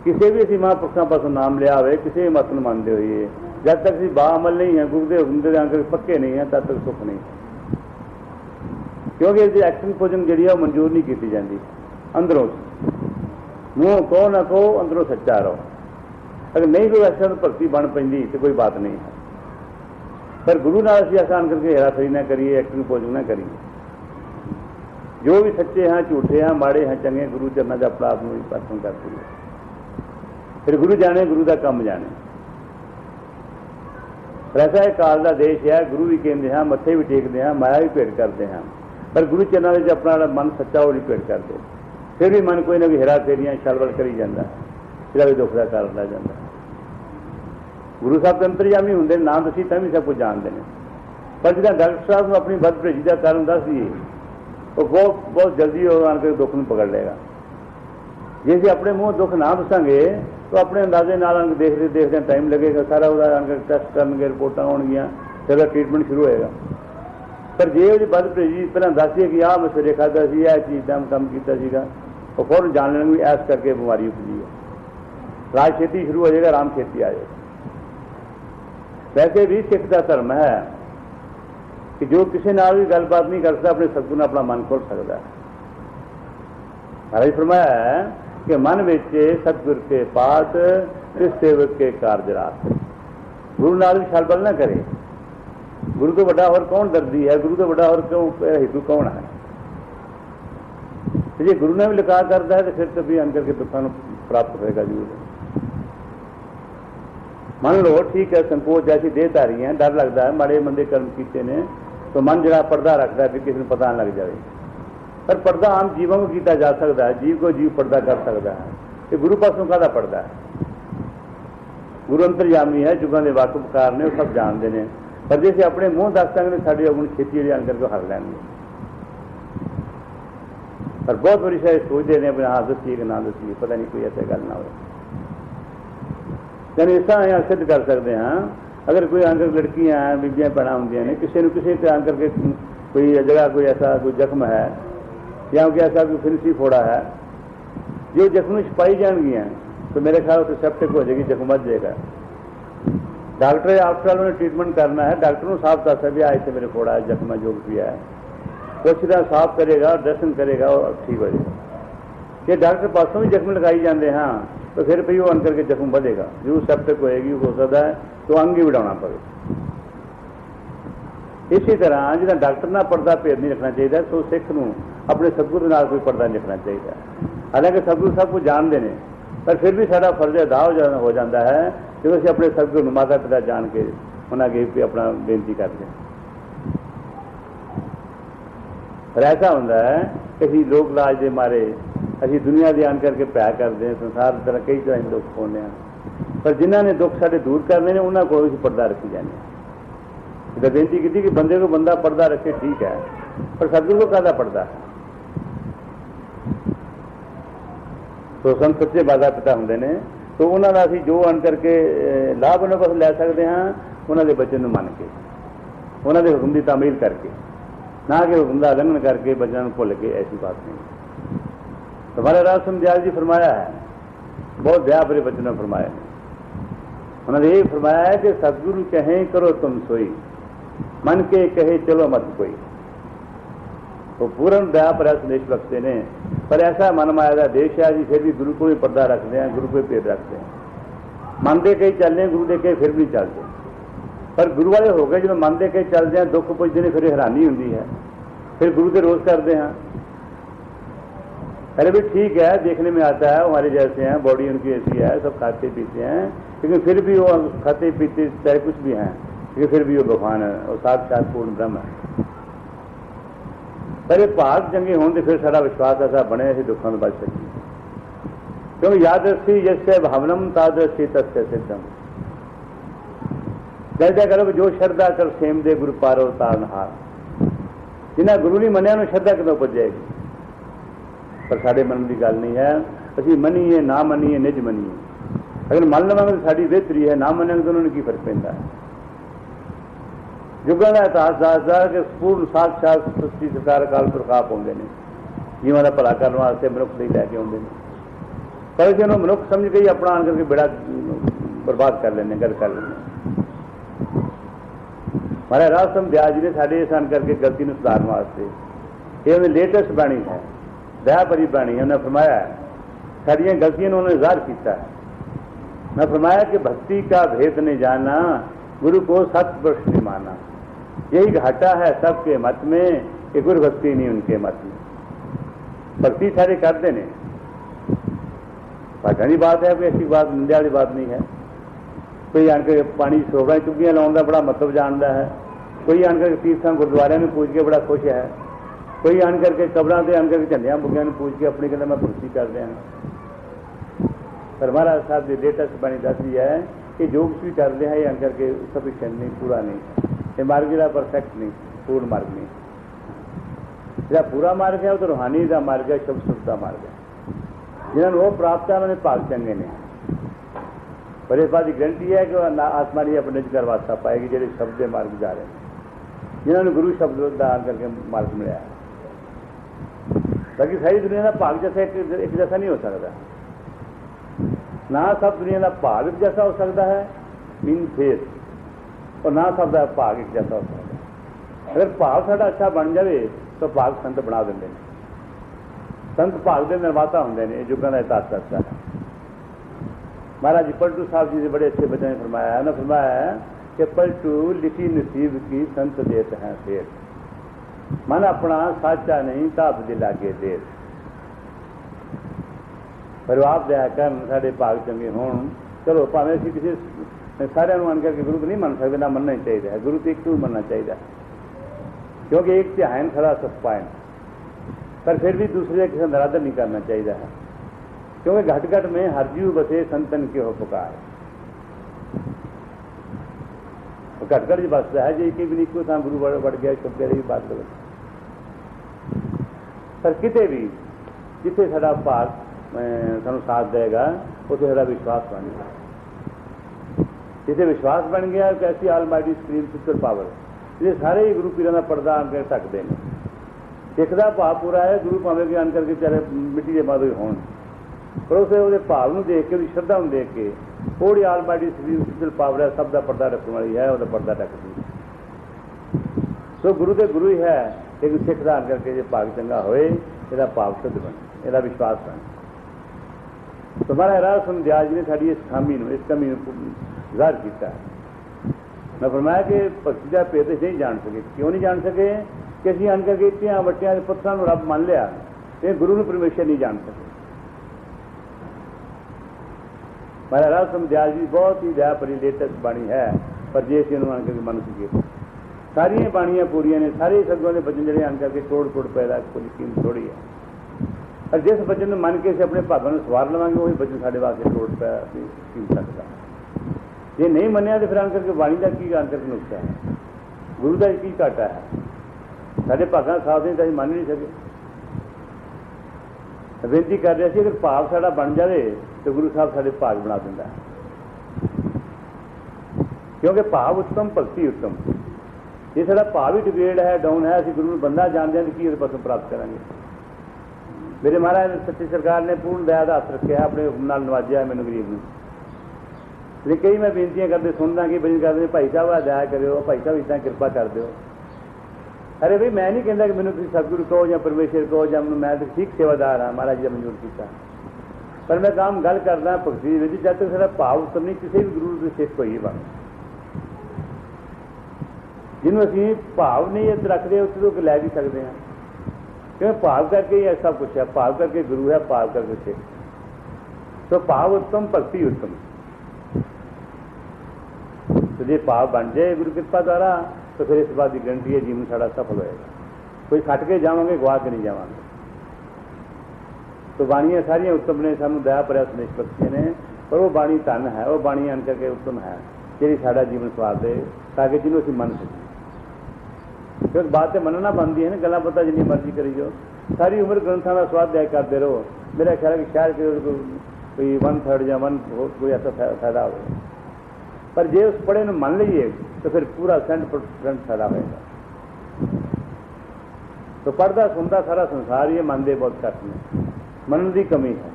किसी भी असीं महापुरुषों पासों नाम लिया हो, किसी भी मत नूं मनदे होइए, जब तक असीं बाअमल नहीं है, गुरु के हुक्म दे आण करके पक्के नहीं है, तब तक सुख नहीं। क्योंकि इसकी एक्शन पोजिंग जी है मंजूर नहीं की जाती। अंदरों मूँह कहो ना कहो, अंदरों सच्चा रहो। अगर नहीं कोई ऐसा भगती बन पैंदी तो कोई बात नहीं है, पर गुरु नाल असीं आसान करके हेराफेरी ना करिए, एक्टिंग पोजिंग ना करिए। जो भी सच्चे हैं, झूठे हैं, माड़े हैं, चंगे, गुरु चरना च अपना आप को अर्पण कर दिए। फिर गुरु जाने, गुरु का काम जाने। ऐसा एक काल का देश है, गुरु भी कहते हैं, मत्थे भी टेकते हैं, माया भी भेंट करते हैं, पर गुरु चरना में अपना मन सच्चा वो नहीं भेंट करते। फिर भी मन कोई ना कोई हेरा फेरियां छलबल करी जाता है, फिर भी दुख का कारण रह जाता है। गुरु साहब तो अंतरजामी होंगे, ना दसी तो भी सब कुछ जानते हैं, पर जिदा डॉक्टर साहब को अपनी बद भरेजी का कारण दस दिए, वो बहुत बहुत जल्दी आकर दुख में पकड़ लेगा। ਜੇ ਅਸੀਂ ਆਪਣੇ ਮੂੰਹ ਦੁੱਖ ਨਾ ਦੱਸਾਂਗੇ ਤਾਂ ਆਪਣੇ ਅੰਦਾਜ਼ੇ ਨਾਲ ਅੰਗ ਦੇਖਦੇ ਦੇਖਦੇ ਟਾਈਮ ਲੱਗੇਗਾ, ਸਾਰਾ ਉਹਦਾ ਅੰਗ ਟੈਸਟ ਕਰਨਗੇ, ਰਿਪੋਰਟਾਂ ਆਉਣਗੀਆਂ, ਫਿਰ ਟ੍ਰੀਟਮੈਂਟ ਸ਼ੁਰੂ ਹੋਏਗਾ। ਪਰ ਜੇ ਉਹਦੀ ਬਦ ਪ੍ਰੇਜੀ ਪਹਿਲਾਂ ਦੱਸੀਏ ਕਿ ਆਹ ਮੈਂ ਸਵੇਰੇ ਖਾਧਾ ਸੀ, ਇਹ ਚੀਜ਼ ਦਾ ਕੰਮ ਕੀਤਾ ਸੀਗਾ, ਉਹ ਫੌਰਨ ਜਾਣ ਲੈਣ ਵੀ ਐਸ ਕਰਕੇ ਬਿਮਾਰੀ ਉਪਜੀ ਹੈ। ਇਲਾਜ ਛੇਤੀ ਸ਼ੁਰੂ ਹੋ ਜਾਏਗਾ, ਆਰਾਮ ਛੇਤੀ ਆ ਜਾਏਗਾ। ਵੈਸੇ ਵੀ ਸਿੱਖ ਦਾ ਧਰਮ ਹੈ ਕਿ ਜੋ ਕਿਸੇ ਨਾਲ ਵੀ ਗੱਲਬਾਤ ਨਹੀਂ ਕਰ ਸਕਦਾ, ਆਪਣੇ ਸਤਿਗੁਰੂ ਨਾਲ ਆਪਣਾ ਮਨ ਖੋਲ੍ਹ ਸਕਦਾ ਹੈ। ਮਹਾਰਾਜ ਫਰਮਾਇਆ ਹੈ ਕਿ ਮਨ ਵਿੱਚ ਸਤਿਗੁਰ ਕੇ ਪਾਸ ਇਸ ਸੇਵਕ ਕੇ ਕਾਰਜ ਰਾਤ। ਗੁਰੂ ਨਾਲ ਵੀ ਛਲਬਲ ਨਾ ਕਰੇ। ਗੁਰੂ ਤੋਂ ਵੱਡਾ ਹੋਰ ਕੌਣ ਦਰਦੀ ਹੈ? ਗੁਰੂ ਤੋਂ ਵੱਡਾ ਹੋਰ ਕਿਉਂ ਹਿੱਦੂ ਕੌਣ ਹੈ? ਜੇ ਗੁਰੂ ਨੇ ਵੀ ਲਿਖਾ ਕਰਦਾ ਹੈ ਤਾਂ ਫਿਰ ਤਾਂ ਵੀ ਅੰਦਰ ਕੇ ਦੁੱਖਾਂ ਨੂੰ ਪ੍ਰਾਪਤ ਹੋਏਗਾ ਜ਼ਰੂਰ। ਮੰਨ ਲਓ ਠੀਕ ਹੈ, ਸੰਕੋਚ ਐਸੀ ਦੇਹਧਾਰੀ ਹੈ, ਡਰ ਲੱਗਦਾ ਹੈ, ਮਾੜੇ ਮੰਦੇ ਕਰਮ ਕੀਤੇ ਨੇ, ਤਾਂ ਮਨ ਜਿਹੜਾ ਪਰਦਾ ਰੱਖਦਾ ਵੀ ਕਿਸੇ ਨੂੰ ਪਤਾ ਨਾ ਲੱਗ ਜਾਵੇ। ਪਰ ਪਰਦਾ ਆਮ ਜੀਵਾਂ ਨੂੰ ਕੀਤਾ ਜਾ ਸਕਦਾ ਹੈ, ਜੀਵ ਕੋ ਜੀਵ ਪਰਦਾ ਕਰ ਸਕਦਾ ਹੈ। ਇਹ ਗੁਰੂ ਪਾਸੋਂ ਕਾਹਦਾ ਪਰਦਾ ਹੈ? ਗੁਰੂ ਅੰਤਰਜਾਮੀ ਹੈ, ਯੁੱਗਾਂ ਦੇ ਵਾਕਫਕਾਰ ਨੇ, ਉਹ ਸਭ ਜਾਣਦੇ ਨੇ। ਪਰ ਜੇ ਅਸੀਂ ਆਪਣੇ ਮੂੰਹ ਦੱਸ ਦਾਂਗੇ ਤਾਂ ਸਾਡੇ ਅਗੁਣ ਛੇਤੀ ਜਿਹੜੇ ਅੰਦਰ ਤੋਂ ਹਰ ਲੈਣਗੇ। ਪਰ ਬਹੁਤ ਵਾਰੀ ਸ਼ਾਇਦ ਸੋਚਦੇ ਨੇ ਵੀ ਹਾਂ ਦੱਸੀਏ ਕਿ ਨਾ ਦੱਸੀਏ, ਪਤਾ ਨਹੀਂ ਕੋਈ ਐਸੀ ਗੱਲ ਨਾ ਹੋਵੇ। ਯਾਨੀ ਇਸ ਤਰ੍ਹਾਂ ਅਸੀਂ ਸਿੱਧ ਕਰ ਸਕਦੇ ਹਾਂ, ਅਗਰ ਕੋਈ ਅੰਦਰ ਲੜਕੀਆਂ ਬੀਬੀਆਂ ਭੈਣਾਂ ਹੁੰਦੀਆਂ ਨੇ, ਕਿਸੇ ਨੂੰ ਕਿਸੇ ਤਰ੍ਹਾਂ ਕਰਕੇ ਕੋਈ ਜਗ੍ਹਾ ਕੋਈ ਐਸਾ ਕੋਈ ਜ਼ਖਮ ਹੈ ਜਾਂ ਕੋਈ ਐਸਾ ਕੋਈ ਫਿਨਸੀ ਫੋੜਾ ਹੈ, ਜੇ ਜ਼ਖਮ ਨੂੰ ਛਪਾਈ ਜਾਣਗੀਆਂ ਤਾਂ ਮੇਰੇ ਖਿਆਲ ਉੱਥੇ ਸੈਪਟਿਕ ਹੋ ਜਾਏਗੀ, ਜ਼ਖਮ ਵੱਧ ਜਾਏਗਾ। ਡਾਕਟਰ ਆਫਟਰ ਉਹਨੇ ਟ੍ਰੀਟਮੈਂਟ ਕਰਨਾ ਹੈ, ਡਾਕਟਰ ਨੂੰ ਸਾਫ਼ ਦੱਸ ਵੀ ਆ ਇੱਥੇ ਮੇਰੇ ਫੋੜਾ ਹੈ, ਜ਼ਖਮ ਹੈ, ਜੋ ਵੀ ਹੈ, ਉਸ ਤਰ੍ਹਾਂ ਸਾਫ਼ ਕਰੇਗਾ, ਦਰਸ਼ਨ ਕਰੇਗਾ, ਉਹ ਠੀਕ ਹੋ ਜਾਏਗਾ। ਜੇ ਡਾਕਟਰ ਪਾਸੋਂ ਵੀ ਜ਼ਖਮ ਲਗਾਈ ਜਾਂਦੇ ਹਾਂ ਤਾਂ ਫਿਰ ਵੀ ਉਹ ਅੰਦਰ ਕੇ ਜ਼ਖਮ ਵਧੇਗਾ, ਜ਼ਰੂਰ ਸੈਪਟਿਕ ਹੋਏਗੀ, ਹੋ ਸਕਦਾ ਹੈ ਤਾਂ ਅੰਗ ਹੀ ਵਡਾਉਣਾ ਪਵੇ। ਇਸੇ ਤਰ੍ਹਾਂ ਜਿਹੜਾ ਡਾਕਟਰ ਨਾਲ ਪਰਦਾ ਭੇਦ ਨਹੀਂ ਰੱਖਣਾ ਚਾਹੀਦਾ, ਸੋ ਸਿੱਖ ਨੂੰ ਆਪਣੇ ਸਤਿਗੁਰੂ ਨਾਲ ਕੋਈ ਪਰਦਾ ਨਹੀਂ ਰੱਖਣਾ ਚਾਹੀਦਾ। ਹਾਲਾਂਕਿ ਸਤਿਗੁਰੂ ਸਭ ਕੁਝ ਜਾਣਦੇ ਨੇ, ਪਰ ਫਿਰ ਵੀ ਸਾਡਾ ਫਰਜ਼ ਅਦਾ ਹੋ ਜਾਂਦਾ ਹੈ ਜਦੋਂ ਅਸੀਂ ਆਪਣੇ ਸਤਿਗੁਰੂ ਨੂੰ ਮਾਤਾ ਪਿਤਾ ਜਾਣ ਕੇ ਉਹਨਾਂ ਅੱਗੇ ਵੀ ਆਪਣਾ ਬੇਨਤੀ ਕਰਦੇ ਹਾਂ। ਪਰ ਐਸਾ ਹੁੰਦਾ ਹੈ ਕਿ ਅਸੀਂ ਲੋਕ ਲਾਜ ਦੇ ਮਾਰੇ ਅਸੀਂ ਦੁਨੀਆ ਦੇ ਆਣ ਕਰਕੇ ਭੈ ਕਰਦੇ ਹਾਂ, ਸੰਸਾਰ ਦੀ ਤਰ੍ਹਾਂ ਕਈ ਤਰ੍ਹਾਂ ਦੇ ਦੁੱਖ ਪਾਉਂਦੇ ਹਾਂ, ਪਰ ਜਿਨ੍ਹਾਂ ਨੇ ਦੁੱਖ ਸਾਡੇ ਦੂਰ ਕਰਨੇ ਨੇ ਉਹਨਾਂ ਕੋਲ ਅਸੀਂ ਪਰਦਾ ਰੱਖੀ ਜਾਂਦੇ ਹਾਂ। ਇਹਦਾ ਬੇਨਤੀ ਕੀਤੀ ਕਿ ਬੰਦੇ को ਬੰਦਾ ਪਰਦਾ ਰੱਖੇ ਠੀਕ ਹੈ, ਪਰ ਸਤਿਗੁਰੂ को ਕਾਹਦਾ ਪਰਦਾ ਹੈ? ਸੋ ਸੰਤ ਸੱਚੇ ਮਾਤਾ ਪਿਤਾ ਹੁੰਦੇ ਨੇ, ਤਾਂ ਉਹਨਾਂ ਦਾ ਅਸੀਂ ਜੋ ਅਣ ਕਰਕੇ ਲਾਭ ਉਹਨਾਂ ਕੋਲ ਲੈ ਸਕਦੇ ਹਾਂ, ਉਹਨਾਂ ਦੇ ਬਚਨ ਨੂੰ ਮੰਨ ਕੇ, ਉਹਨਾਂ ਦੇ ਹੁਕਮ ਦੀ ਤਾਮੀਲ ਕਰਕੇ, ਨਾ ਕਿ ਹੁਕਮ ਦਾ ਉਲੰਘਣ ਕਰਕੇ ਬੱਚਿਆਂ ਨੂੰ ਭੁੱਲ ਕੇ। ਐਸੀ ਬਾਤ ਨਹੀਂ। तुम्हारे राज समझाल जी फरमाया है, बहुत दया भरे बचन फरमाया। उन्होंने ये फरमाया है कि सतगुरु कहें करो तुम सोई, मन के कहे चलो मत कोई। वो पूर्ण दया पर संदेश रखते हैं, पर ऐसा मन माया का देश है जी, फिर भी गुरु को भी पर्दा रखते हैं, गुरु को भी भेद रखते हैं। मन दे कई चलते हैं, गुरु दे कई फिर भी चलते, पर गुरु वाले हो गए जो मन दे कई चलते हैं, दुख पुजते हैं, फिर हैरानी होती है, फिर गुरु के रोज करते हैं। अरे भी ठीक है, देखने में आता है हमारे जैसे हैं, बॉडी उनकी ऐसी है, सब खाते पीते हैं, लेकिन फिर भी वो खाते पीते चाहे कुछ भी हैं, लेकिन फिर भी वो भगवान है और साक्षात पूर्ण ब्रह्म है। पर भाग चंगे होने तो फिर सारा विश्वास ऐसा बने ऐसे दुखों में बच सकी, क्योंकि यादृष्टि जैसे भावनम तादृष्टि तस्य सिद्धम। जैसा करो कि जो श्रद्धा कर सेम दे गुरु पारो तारनहार। जिन्हें गुरु नहीं मनिया श्रद्धा कितों पुज जाएगी। पर साढ़े मन की गल नहीं है, असी मनीए ना मनीए निज मनीए। अगर मन लवांगे तो साड़ी बेहतरी है, ना मनेंगे तो उन्होंने की फर्क पैंदा है। युगों का इतिहास दसदा कि पूर्ण साक्षात सृष्टि सरकार अकाल पुरख आप आउंदे ने, जीवां दा भला करन वास्ते मनुख लई लैके आउंदे ने, पर जे उन्होंने मनुख समझ के अपना आन करके बेड़ा बर्बाद कर लेने, गल कर लेने। हमारे राजसम ब्याज जी ने साढ़े सन करके गलती में सुधारने वास्ते ये लेटेस्ट बाणी है, दया भरी बाणी है। उन्हें फरमाया साड़ियाँ गलतियों उन्होंने ज़ाहिर किया है। मैं फरमाया कि भक्ति का भेद नहीं जाना, गुरु को सत पुरुष नहीं माना, यही घाटा है सबके मत में कि गुरु भक्ति नहीं उनके मत में। भक्ति सारे करते ने, घाटा बात है, कोई ऐसी बात निंदा वाली बात नहीं है। कोई आनकर पानी सोगा चुग्गियां लाने का बड़ा मतलब जानता है, कोई आनकर तीर्थां गुरुद्वारे में पूज के बड़ा खुश है, कोई आन करके कबरों से आन करके झंडिया बुगिया पूछ के अपनी कहते मैं भक्ति कर रहा। पर महाराज साहब की लेटेस्ट बाणी दस रही है कि जो कुछ भी कर रहे हैं ये आन करके सफिशिएंट नहीं, पूरा नहीं, ये मार्ग जो परफेक्ट नहीं, पूर्ण मार्ग नहीं। जो पूरा मार्ग है वो तो रूहानी का मार्ग है, शब्द शुद्ध का मार्ग है। जिन्होंने वो प्राप्त है उन्होंने भाग चंगे ने। पर इस बात की गारंटी है कि वह आत्मा नहीं अपने घर वास्ता पाएगी जो शब्द के मार्ग जा रहे हैं, जिन्होंने गुरु शब्द दान करके मार्ग मिला है। बाकी सारी दुनिया का भाग जैसा एक जैसा नहीं हो सकता, ना सब दुनिया का भाग एक जैसा हो सकता है मीन फेस, और ना सब का भाग एक जैसा हो सकता है। अगर भाव साढ़ा अच्छा बन जाए तो भाग संत बना देंगे। संत भाग के निर्माता होंगे ने, युगों का इतिहास करता है। महाराज जी पलटू साहब जी ने बड़े अच्छे बचन फरमाया है ना, फरमाया है कि पलटू लिखी नसीब की संत देत हैं फेर, मन अपना साचा नहीं ताप दिला के देर। पर आप दया कर साढ़े भाग चंगे हो। चलो भावें असीं किसी सारे मन करके गुरु को नहीं मन सकते, ना मनना ही चाहिए है। गुरु तो एक मनना चाहिए, क्योंकि एक ध्यान खरा सत्पायन, पर फिर भी दूसरे किसी नरादर नहीं करना चाहिए है, क्योंकि घट घट में हर जीव बसे संतन के हो पुकार। घट घट बसता है जो एक भी निको था गुरु बढ़ गया सब कह रही बात गलत। पर किते भी जिथे साडा भाग सानू साथ देगा उसे साडा विश्वास बन गया। जिथे विश्वास बन गया कैसी आलमाइटी सुप्रीम सुपर पावर, ये सारे ही गुरु पीरां दा पर्दा आन के ढकते हैं। एक दा भाव पूरा है, गुरु भावें कि अन करके चाहे मिट्टी के माधो होण, पर उसे भाव नूं देख के उहदी श्रद्धा नूं देख के थोड़ी आलमाइटी सुप्रीम सुपर पावर है, सब दा पर्दा ढकण वाली है, उहदा पर्दा ढकदी। सो गुरु तो गुरु ही है, लेकिन सिख धारण करके जो भाग चंगा होए इसका भाव शुद्ध बने, इसका विश्वास बने। तो महाराज राज समझाज जी ने साड़ी इस खामी इस कमी जाहिर किया। मैं फरमाया कि भक्ति का भेद नहीं जान सके। क्यों नहीं जान सके कि असीं अन करके इतने वट्टियां के पत्थरां नूं रब मान लिया, ये गुरु नूं परमेश्वर नहीं जान सके। महाराज राज समझाज जी बहुत ही दया भरी लेटेस्ट बाणी है, पर जे असीं अन करके मन सके सारिया बाणियां पूरियां ने, सारे सदगुआं दे बचन जिहड़े अन करके तोड़ तोड़ पैदा कोई कीमत थोड़ी है। पर जिस बचन में मन के असीं अपने भागां नूं सवार लवांगे वही बचन साडे वास्ते तोड़ पै कीमत सकदा। जे नहीं मनिया तो फिर अन करके बाणी का की अन करके नुकसा है, गुरु का की घाटा है। साडे भागां साथ नहीं तो असीं मन नहीं सके। बेनती कर रहे थे अगर भाव साडा बन जाए तो गुरु साहब साडे भाग बना दिंदा है, क्योंकि भाव उत्तम भगती उत्तम। ये साडा भाव ही डिग्रेड है, डाउन है, असीं गुरु बंदा जानते हैं तो की पासों प्राप्त करेंगे। मेरे महाराज सच्ची सरकार ने पूर्ण दया का हथ रखे, अपने हुक्म नाल नवाजिया मैनूं गरीब नूं। लेकिन कई मैं बेनतियां करते सुनदा कि बजी करते भाई साहब दया करो, भाई साहब इतना कृपा कर दो। अरे भाई मैं नहीं कहता कि मैंने तुम सतगुरु कहो या परमेश्वर कहो या मैं तो ठीक सेवादार हाँ, महाराज जी ने मंजूर किया। पर मैं काम गल करदा भगती विच जब तक साडा भाव उत्तम नहीं किसी भी गुरु के सिख होई बन। जिन्होंने असीं भाव नहीं रखते उत्थे तो लै भी सकते हैं, क्योंकि भाव करके ही ऐसा कुछ है, भाव करके गुरु है, भाव करके सिख। तो भाव उत्तम भक्ति उत्तम। तो जो भाव बन जाए गुरु कृपा द्वारा तो फिर इस बात की गारंटी है जीवन साड़ा सफल होएगा। कोई खट के जावांगे गवा के नहीं जावांगे। तो बाणियां सारियां उत्तम ने, सानू दया भरिया संदेश बख्शिया ने, पर वो बाणी धन है, वो बाणी अन करके उत्तम है जी साड़ा जीवन सवार दे, ताकि जिन्होंने असीं मन सकें। क्योंकि बात तो मनना बनती है ना, गल्लां पता जिन्नी मर्जी करी जाओ, सारी उम्र ग्रंथों का स्वाध्याय करते रहो। मेरा ख्याल है कि शायद कोई 1/3 या 1 कोई ऐसा फायदा हो। पर जे उस पढ़े में मन लीए तो फिर पूरा 100% फायदा होगा। तो पढ़ता सुनता सारा संसार ये मनते बहुत घट ने, मनन की कमी है।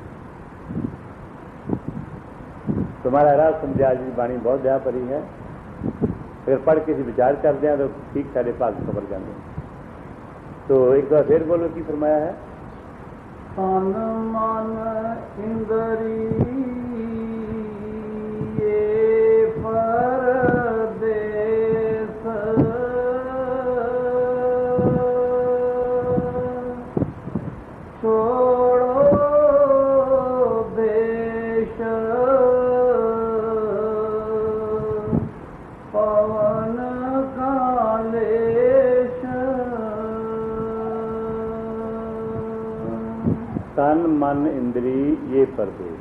तुम्हारा राज समझा जी बाणी बहुत दया भरी है, अगर पढ़ के विचार करते हैं तो ठीक सारे भाग खबर जाते हैं। तो एक बार फिर बोलो की फरमाया है, तन मन इंद्री परदेस छोड़ो देश पवन कालेश। तन मन इंद्री ये परदेश,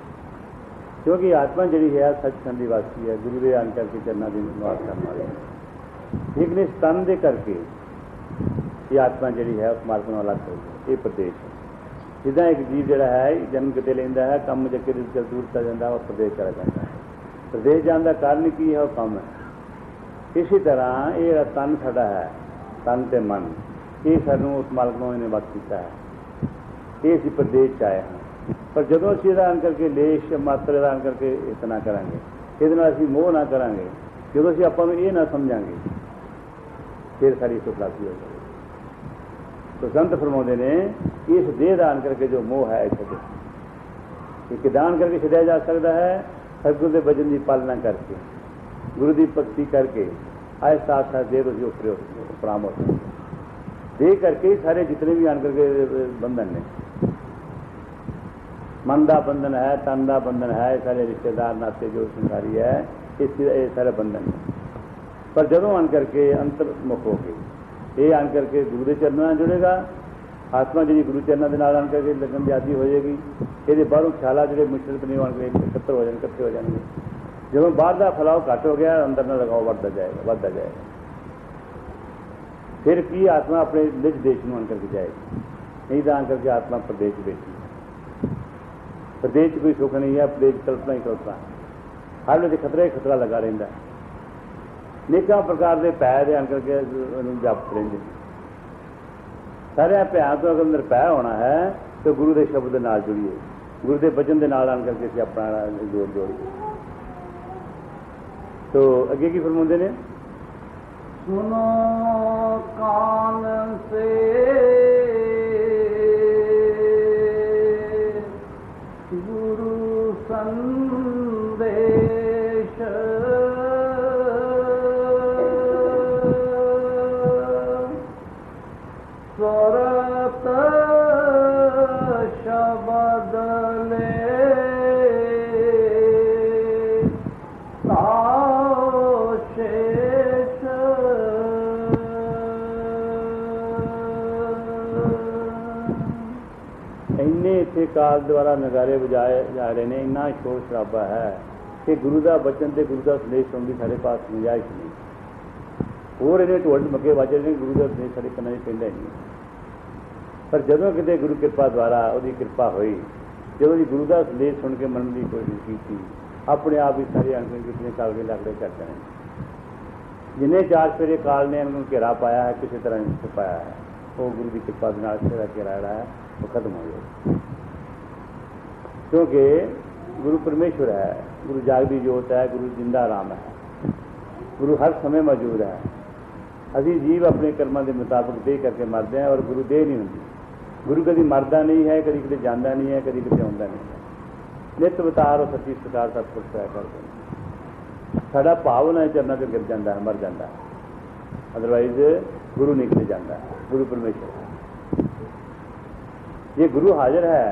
क्योंकि आत्मा जी है सचखंड की वासी है, गुरु के आन करके चरना की निवास करने वाली है। लेकिन इस तन के करके ये आत्मा जी है उस मार्ग में अलग हो गई, ये प्रदेश है। ਜਿੱਦਾਂ ਇੱਕ ਜੀਵ ਜਿਹੜਾ ਹੈ ਜਨਮ ਕਿਤੇ ਲੈਂਦਾ ਹੈ, ਕੰਮ ਜੇ ਕਿਤੇ ਦੂਰ ਚਲ ਜਾਂਦਾ, ਉਹ ਪ੍ਰਦੇਸ਼ ਚਲਾ ਜਾਂਦਾ ਹੈ। ਪ੍ਰਦੇਸ਼ ਜਾਣ ਦਾ ਕਾਰਨ ਕੀ ਹੈ? ਉਹ ਕੰਮ ਹੈ। ਇਸੇ ਤਰ੍ਹਾਂ ਇਹ ਜਿਹੜਾ ਤਨ ਸਾਡਾ ਹੈ, ਤਨ ਤੇ ਮਨ, ਇਹ ਸਾਨੂੰ ਉਸ ਮਾਲਕ ਨੂੰ ਇਹਨੇ ਵਕਤ ਕੀਤਾ ਹੈ। ਇਹ ਅਸੀਂ ਪ੍ਰਦੇਸ਼ 'ਚ ਆਏ ਹਾਂ, ਪਰ ਜਦੋਂ ਅਸੀਂ ਇਹਦਾ ਆਨ ਕਰਕੇ ਲੇਸ਼ ਮਾਤਰ ਦਾ ਆਨ ਕਰਕੇ ਇਤਨਾ ਕਰਾਂਗੇ, ਇਹਦੇ ਨਾਲ ਅਸੀਂ ਮੋਹ ਨਾ ਕਰਾਂਗੇ, ਜਦੋਂ ਅਸੀਂ ਆਪਾਂ ਨੂੰ ਇਹ ਨਾ ਸਮਝਾਂਗੇ, ਫਿਰ ਸਾਡੀ ਸੁਖਲਾਸੀ ਹੋ ਜਾਏਗੀ। तो संत फरमाते ने इस देह दान करके जो मोह है छड्डो, दान करके छड्या जा सकता है सतगुरु के वचन की पालना करके, गुरु की भक्ति करके, आहिस्ता आहिस्ता देह उसी उपराम हो सकते। देह करके ही सारे जितने भी आन करके बंधन ने, मन का बंधन है, तन का बंधन है, सारे रिश्तेदार नाते जो संसारी है, ये सारे बंधन ने। पर जदों आन करके अंतर्मुख हो गए, ये आन करके गुरु के चरणों में जुड़ेगा, आत्मा जी गुरु चरणों के नाल आन करके लगन जाती हो जाएगी। ये बाहरों ख्याल जो मिश्रित नहीं आन के इकट्ठे हो जाएंगे, इकट्ठे हो जाएंगे। जो बाहर का फैलाव घट हो गया, अंदर ना लगाव बढ़ता जाएगा। फिर की आत्मा अपने निज देश में आन करके जाएगी, नहीं तो आन करके आत्मा प्रदेश बैठी। प्रदेश कोई सुख नहीं है, प्रदेश कल्पना ही कल्पना, हर वे खतरा ही खतरा लगा रहा है। नेकां प्रकार के भय आन करके जपत रहिंदे, सारे भैया तो अगर निरभय होना है तो गुरु के शब्द के नाल जुड़िए, गुरु के वचन के नाल आन करके असीं अपना जोड़िए। तो अगे की फरमाते ने, सुनो कान से गुरु संदेश, स्वरत शब्द ले ताओ शेष, इन्ने इत्थे काल द्वारा नगारे बजाए जा रहे हैं, इन्ना शोर शराबा है कि गुरु का वचन ते गुरु का संदेश सुनने की सारे पास गुंजाइश नहीं। होर इन्हें ढोल मगे वाजे ने गुरु का संदेश सारे कन्ना पैंदा नहीं। पर जदों किते गुरु कृपा द्वारा उसकी कृपा हुई, जदों की गुरु का संदेश सुन के मन की कोशिश की, अपने आप ही सारे अणखण कितने काल के लगड़े कर देने। जिन्हें चार फेरे काल ने उनको घेरा पाया है, किसी तरह नहीं छुपाया है, वो गुरु की कृपा के नाल घेरा ਜਿਹੜਾ है वो खत्म हो गया। क्योंकि गुरु परमेश्वर है, गुरु जागदी जोत है, गुरु जिंदा राम है, गुरु हर समय मौजूद है। अभी जीव अपने कर्मां के मुताबिक देह करके मरते हैं, और गुरु देह नहीं होंगी। गुरु कभी मरदा नहीं है, कभी किते जाता नहीं है, कभी किते आउंदा नहीं है। नित अवतार और सच्ची सरकार सतपुरुष होया करते हैं। साडा भाव उन्हां दे चरनां ते गिर जाता है, मर जाता है। अदरवाइज गुरु निकल जाता है, गुरु परमेश्वर है। ये गुरु हाजिर है,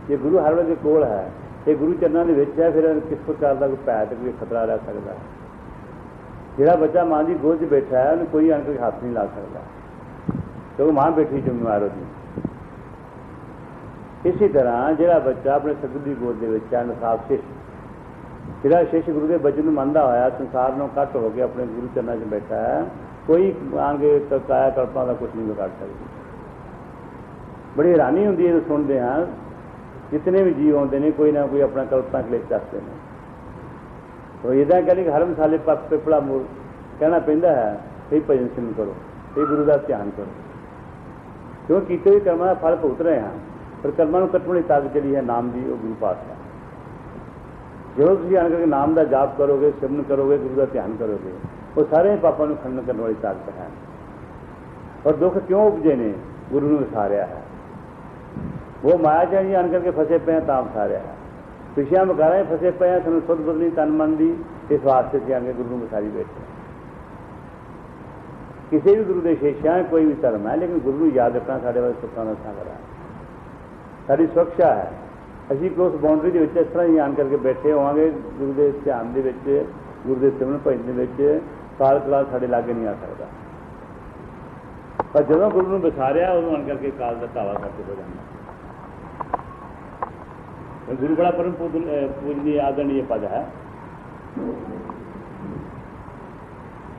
ये गुरु हर वेले कोल है, ये गुरु चरनां दे विच है, फिर किस प्रकार का कोई भै ते कोई खतरा रह सकता है। जिहड़ा बच्चा मां की गोद 'च बैठा है, उन्हें कोई आन के हाथ नहीं ला सकता, क्योंकि मां बैठी जिम्मेवार होती। इसी तरह जिहड़ा बच्चा अपने सतगुरु की गोद दे विच है, नसाब शिष्य, जिहड़ा शिष्य गुरु के वचन नूं मनदा होया संसार नूं कट हो के अपने गुरु चरनां 'च बैठा है, कोई आगे काया कल्पना का कुछ नहीं बिगाड़ सकती। बड़ी हैरानी होंदी है, सुनते हैं जितने भी जीव आते हैं, कोई ना कोई अपना कल्पना क्लेश दसते हैं। तो इदा कहने कि हर मसाले पिपला मूल कहना पैंदा है, कई भजन सिमरन करो, कई गुरु का ध्यान करो, क्यों किते भी कर्मां का फल भुगत रहे हैं। पर कर्मां नूं कट्टण दी ताकत जिहड़ी है नाम की, वो गुरु पास है। जो तुसीं आन करके नाम का जाप करोगे, सिमरन करोगे, गुरु का ध्यान करोगे, वो सारे पापां नूं खंडन करने वाली ताकत है। और दुख क्यों उपजे ने? गुरु नूं विसारिया है, वो माया जी आन करके फसे पे हैं, तां विसारिया है। पिछियां विकारां फसे पे हैं, सानूं सुध बदली तन मन की, इस वास्ते से आगे गुरु नूं विसारी बैठे। किसी भी गुरु के शिष्य कोई भी धर्म है, लेकिन गुरु नूं याद रखना साडे वास्ते सुखां दा सागर है, साडी सुरक्षा है। असीं उस बाउंड्री दे विच इस तरह ही आन करके बैठे होवांगे, गुरु के ध्यान दे विच, गुरु के सिमरन भजन दे विच, काल कलाल साडे लागे नहीं आ सकता। पर जदों गुरु नूं विसारिया, उदों आन करके काल दा धावा खत्म हो जांदा। गुरु बड़ा परम पूजनीय आदरणीय पद है।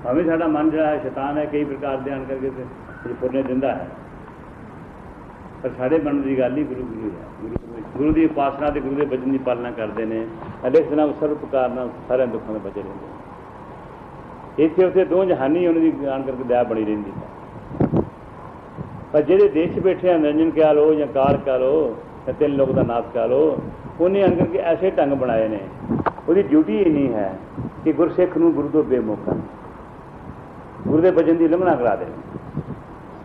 हमें साडा मन जो है शैतान है, कई प्रकार के आन करके पुरने दिंदा है, पर साढ़े बनने की गल ही गुरु गुरु है। गुरु की उपासना ते गुरु के वचन की पालना करते हैं, अनेक दिनों सर्व प्रकार सारे दुखों से बचे रहते हैं। इतने उत्थे दो जहानी उन्होंने आन करके दया बनी रही है। पर जेडे देश बैठे हैं, निरंजन कह लो या काल कह लो या तीन लोग का नाथ कह लो, उन्हें आन करके ऐसे ढंग बनाए ने, वो ड्यूटी ही नहीं है कि गुरसिख नूं गुरु तो बेमौका गुरु के वचन की उलंघना करा दे,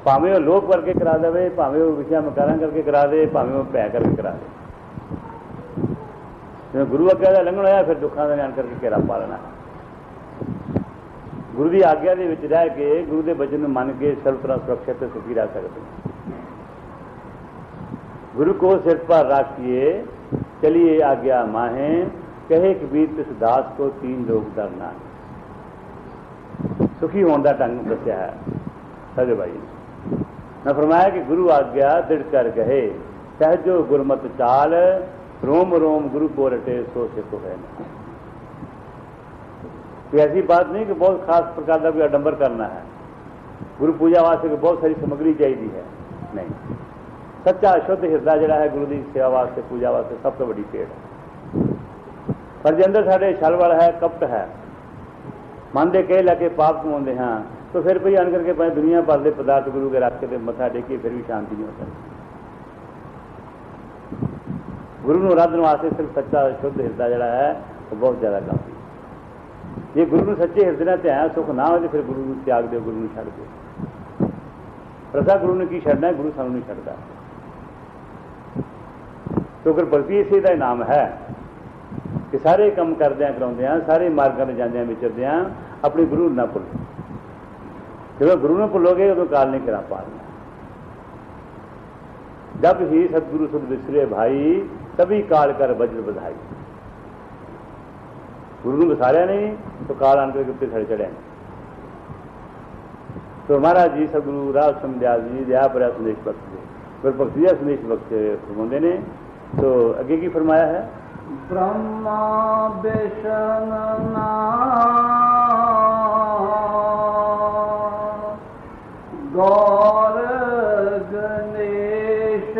भावें वो लोक करके करा दे, भावें वो विषया मकारा करके करा दे, भावें वो भै करके करा दे। जो गुरु आज्ञा का उलंघन होया, फिर दुखों का आन करके घेरा पा लेना। गुरु की आज्ञा के विच रह के गुरु के वचन मन के सर्व तरह सुरक्षित सुखी रह सकते हैं। गुरु को सिर पर रखिए चलिए आज्ञा माहे, कहे कबीर तिस दास को तीन लोग डरना। सुखी होने का ढंग दसिया है सजे भाई ने फरमाया कि गुरु आज्ञा दृढ़ कर कहे, सहजो गुरमत चाल, रोम रोम गुरु को रटे सो सिख है। कोई ऐसी बात नहीं कि बहुत खास प्रकार का कोई आडंबर करना है, गुरु पूजा वास्ते बहुत सारी सामग्री चाहिए है, नहीं। सच्चा शुद्ध हृदय जड़ा है गुरु की सेवा वास्ते पूजा वास्ते सब तो बड़ी पेड़ है। पर जे अंदर साढ़े छलवल है, कपट है, मन के कह लैके पाप कमाते हैं, तो फिर भी आन करके भाई दुनिया भर के पदार्थ गुरु के रख के मत्था टेकिए, फिर भी शांति नहीं हो सकती। गुरु को आराधन वास्ते सिर्फ सच्चा शुद्ध हृदय जड़ा है वो बहुत ज़्यादा काफी। जे गुरु को सच्चे हृदय से है सुख ना हो तो फिर गुरु को त्याग दो, गुरु को छड़ दो। प्रसा गुरु ने की छड़ना है, गुरु सानू नहीं छड़ता। तो अगर भगती इसे का नाम है कि सारे काम करदे कराउंदे सारे मार्गों में जांदे विचरदे अपने गुरु ना भुलो। जो गुरु ने भुलोगे उदों काल नहीं करा पाना। जब ही सतगुरु सुध विसरे भाई, तभी काल कर वज्र बधाई। गुरु ने विसारिया नहीं तो काल आन करके उत्ते सड़ चढ़िया। तो महाराज जी सतगुरु राज समदयाल जी दया भरिया संदेश बख्शे, गुरभक्ति का संदेश बख्शे फरमाते ने। तो अगे की फरमाया है, ब्रह्मा विष्णु गौर गणेश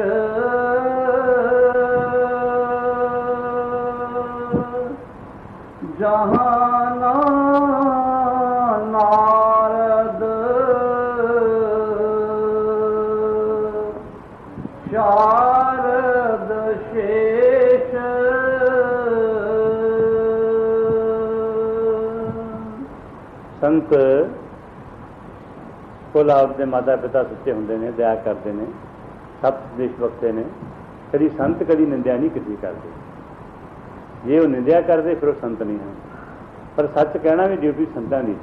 जहाना नारद शारद शेष संत कोल आपके माता पिता सच्चे होंगे ने, दया करते हैं, सब देश बख्शते हैं। कभी संत कभी निंदा नहीं किसी करते। जे वो निंदा करते फिर वो संत नहीं है। पर सच कहना भी ड्यूटी संतां की है।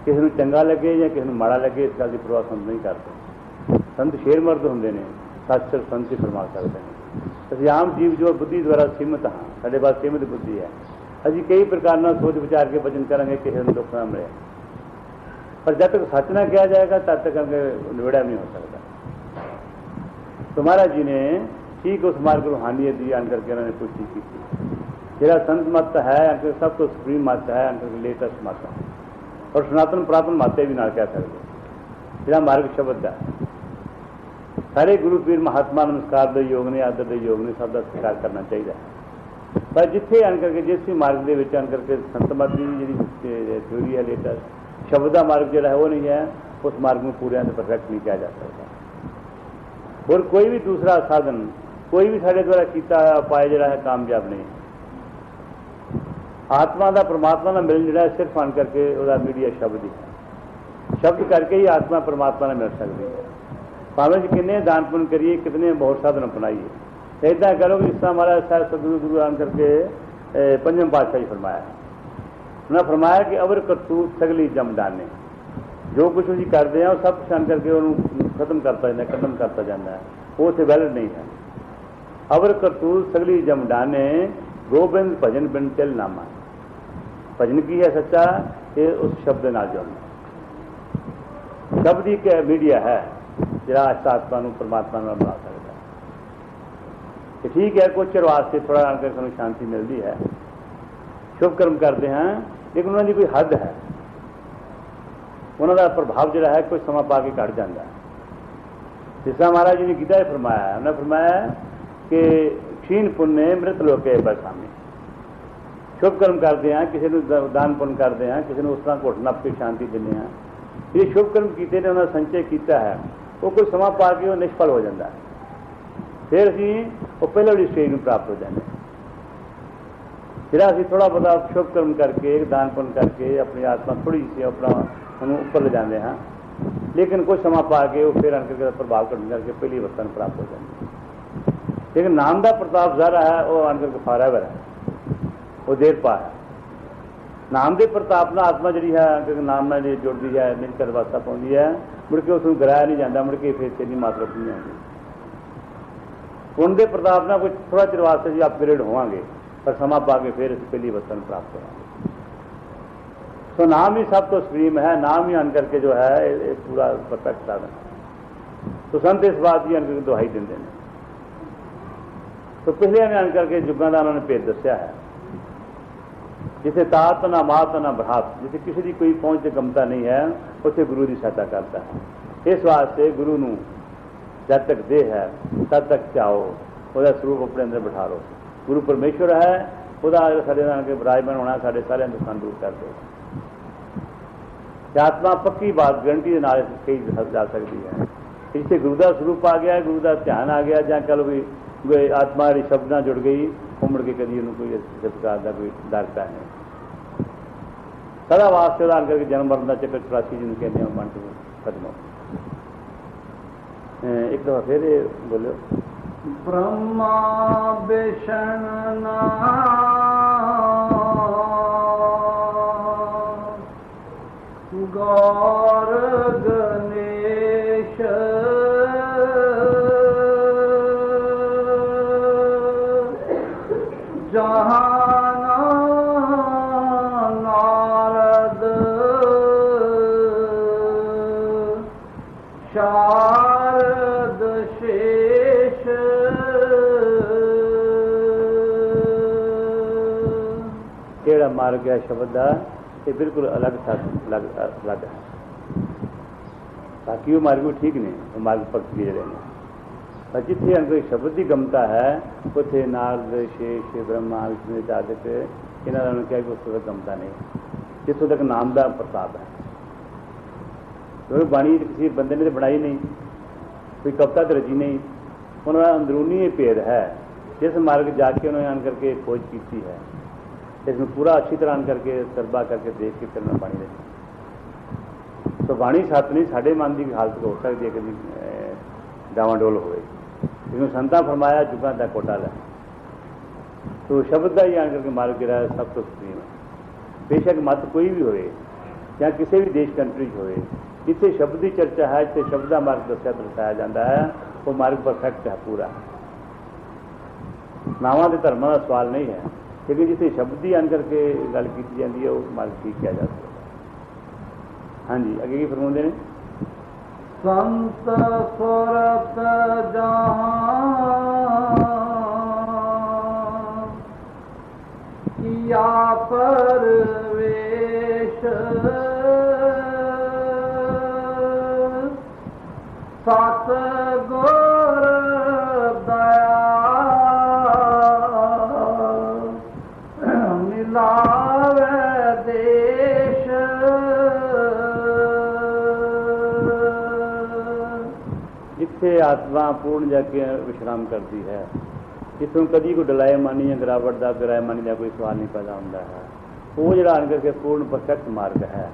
किसी को चंगा लगे या किसी को माड़ा लगे इस गल की परवाह संत नहीं करते। संत शेर मर्द होंगे ने, सच सिर्फ संत ही फरमा सकते हैं। असं आम जीव जो बुद्धि द्वारा सीमित हाँ, साढ़े पास सीमित बुद्धि है। अभी कई प्रकार सोच विचार के वचन करेंगे, किसी को दुख ना मिले। पर जब तक सच ना किया जाएगा तब तक निबड़ा नहीं हो सकता। तो महाराज जी ने ठीक उस मार्ग रूहानियत दी आन करके उन्होंने पुष्टि की। जरा संत मत है सब तो सुप्रीम मत है, लेटेस्ट मत है, और सनातन पुरातन माते भी ना कह सकते। जरा मार्ग शब्द है, सारे गुरु पीर महात्मा नमस्कार के योग ने, आदर के योग ने, सब का सत्कार करना चाहिए। पर जिथे आन करके जिस भी मार्ग के आन करके संत मत की जी थ्योरी है लेटेस्ट शब्द का मार्ग जो है वो नहीं है, उस मार्ग में पूरे परफेक्ट नहीं किया जा सकता। और कोई भी दूसरा साधन कोई भी साढ़े द्वारा किया उपाय जो है कामयाब नहीं। आत्मा का परमात्मा का मिलन जो सिर्फ आन करके वह मीडिया शब्द ही है। शब्द करके ही आत्मा परमात्मा ने मिल सकती है। भावें कितने दान पुण्य करिए, कितने बहुत साधन अपनाइए। तो इदा करो कि जिस तरह हमारा शायद सतगुरु गुरु आन करके पंचम पातशाह जी फरमाया, उन्होंने फरमाया कि अवर करतूत सगली जम डाने। जो कुछ जी करते हैं सब कुछ आन करके उन्होंने खत्म करता जाता है, खत्म करता जाता है, वो तो वैलिड नहीं है। अवर करतूत सगली जम डाने, गोबिंद भजन बिन तिल नामा। भजन की है सच्चा कि उस शब्द ना जोड़ना। शब्द ही मीडिया है जरा आत्मा परमात्मा में बना सकता है। ठीक है, कुछ चर वास्ते थोड़ा आकर सानू शांति मिलती है, शुभ कर्म करते हैं, लेकिन उन्होंने कोई हद है। उन्होंने प्रभाव जोड़ा है कुछ समा पा के घट जाता है। जिस तरह महाराज जी ने गीता में फरमाया है, उन्होंने फरमाया कि क्षीण पुण्य मृत लोके बसामी। शुभ कर्म करते हैं, किसी को दान पुण्य करते हैं, किसी को उस तरह घुट नप के शांति देने हैं, ये शुभ कर्म किए ने उन्होंने संचय किया है, वो कोई समा पा के वो निष्फल हो जाता है। फिर असी वो पहले वाली स्टेज में प्राप्त हो जाते। फिर असी थोड़ा बहुत शुभ कर्म करके दान पुण्य करके अपनी आत्मा थोड़ी सी अपना उन्होंने ऊपर ले जाते हैं, लेकिन कुछ समा पा के वो फिर अंकर प्रभाव करने करके पहली अवस्था में प्राप्त हो जाते। लेकिन नाम का प्रताप ज़्यादा है, वो अंकर के फॉरएवर है, वो देर पा है। नाम के प्रताप ना आत्मा जी है अंकर नाम में जुड़ती है, निजकर अवस्था पाँगी है, मुड़ के उसमें गिराया नहीं जाता, मुड़ के फिर तेरी मात्रा नहीं आती। पुण्य के प्रताप ना कुछ थोड़ा चिर वास्ते जी अपग्रेड होवांगे, पर समा पा के फिर पहली अवस्था में प्राप्त होंगे। तो नाम ही सब तो सुप्रीम है, नाम ही अन करके जो है पूरा परफेक्ट साधन। तो संत इस बात की अन करके दुहाई देंगे हैं। तो पिछले ने अन करके युगों का उन्होंने भेद दसिया है, जिसे तात ना मात ना भ्रात, जिसे किसी की कोई पहुंच गमता नहीं है, उसे गुरु की सहायता करता है। इस वास्ते गुरु नूं जब तक देह है तब तक चाहो, वह स्वरूप अपने अंदर बिठा लो। गुरु परमेश्वर है, वह साढ़े के विराजमान होना साढ़े सारे दुखों दूर कर दो। आत्मा पक्की बात गारंटी के नाल कही जा सकती है। इससे गुरु का स्वरूप आ गया, गुरु का ध्यान आ गया, ਜਾਂ कह लो भी आत्मा जी शब्द जुड़ गई, उमड़ के कभी उन्होंने कोई इस प्रकार का कोई डरता नहीं। सदा वास्ते उदाहरण करके जन्म मरण का चक्कर 84 जिन्होंने कहते हैं मन से खत्म हो। एक दफा फिर बोलो। ब्रह्मा विष्णु गौर गणेश जहाना नारद शारद शेष केड़ा मार्ग है शब्द का, ये बिल्कुल अलग अलग है। बाकी वो मार्ग भी ठीक नहीं, वो मार्ग भक्त भी जड़े ने। पर जिथे अंदर शब्द की गमता है, उसे नारद शेष ब्रह्मा विष्णु चादक इन्होंने कहा कि उसको तक गमता नहीं, जितों तक नाम का प्रताप है। क्योंकि बाणी किसी बंदे ने तो बनाई नहीं, कोई कविता तो रची नहीं, उन्होंने अंदरूनी भेद है, जिस मार्ग जाके उन्होंने आन करके खोज की है, इसमें पूरा अच्छी तरह आन करके तजर्बा करके देख के फिर बाणी रची। तो बाणी सत नहीं, साढ़े मन की हालत हो सकती है कभी डावाडोल हो, लेकिन संता फरमाया जुगां दा कोटा है। तो शब्द का ही आन करके मार्ग गिरा सब तो सुप्रीम है। बेशक मत कोई भी होए या किसी भी देश कंट्री होए, जिथे शब्द की चर्चा है, जिथे शब्द का मार्ग दस्या दर्शाया जाता है, वो मार्ग परफेक्ट है पूरा। नावां के धर्मां का सवाल नहीं है, लेकिन जिथे शब्द ही आन करके गल की जाती है, वो मार्ग ठीक किया जा सकता है। हाँ जी, अगे की फरमाते हैं। संत सुरत जहां किया परवेश, सतगुर दया मिलावे देश। जिथे आत्मा पूर्ण जाके विश्राम करती है, जितों कभी कोई डलाएमानी या गिरावट का गिराएमानी का कोई सवाल नहीं पैदा होता है, वो जो आन करके पूर्ण परफेक्ट मार्ग है,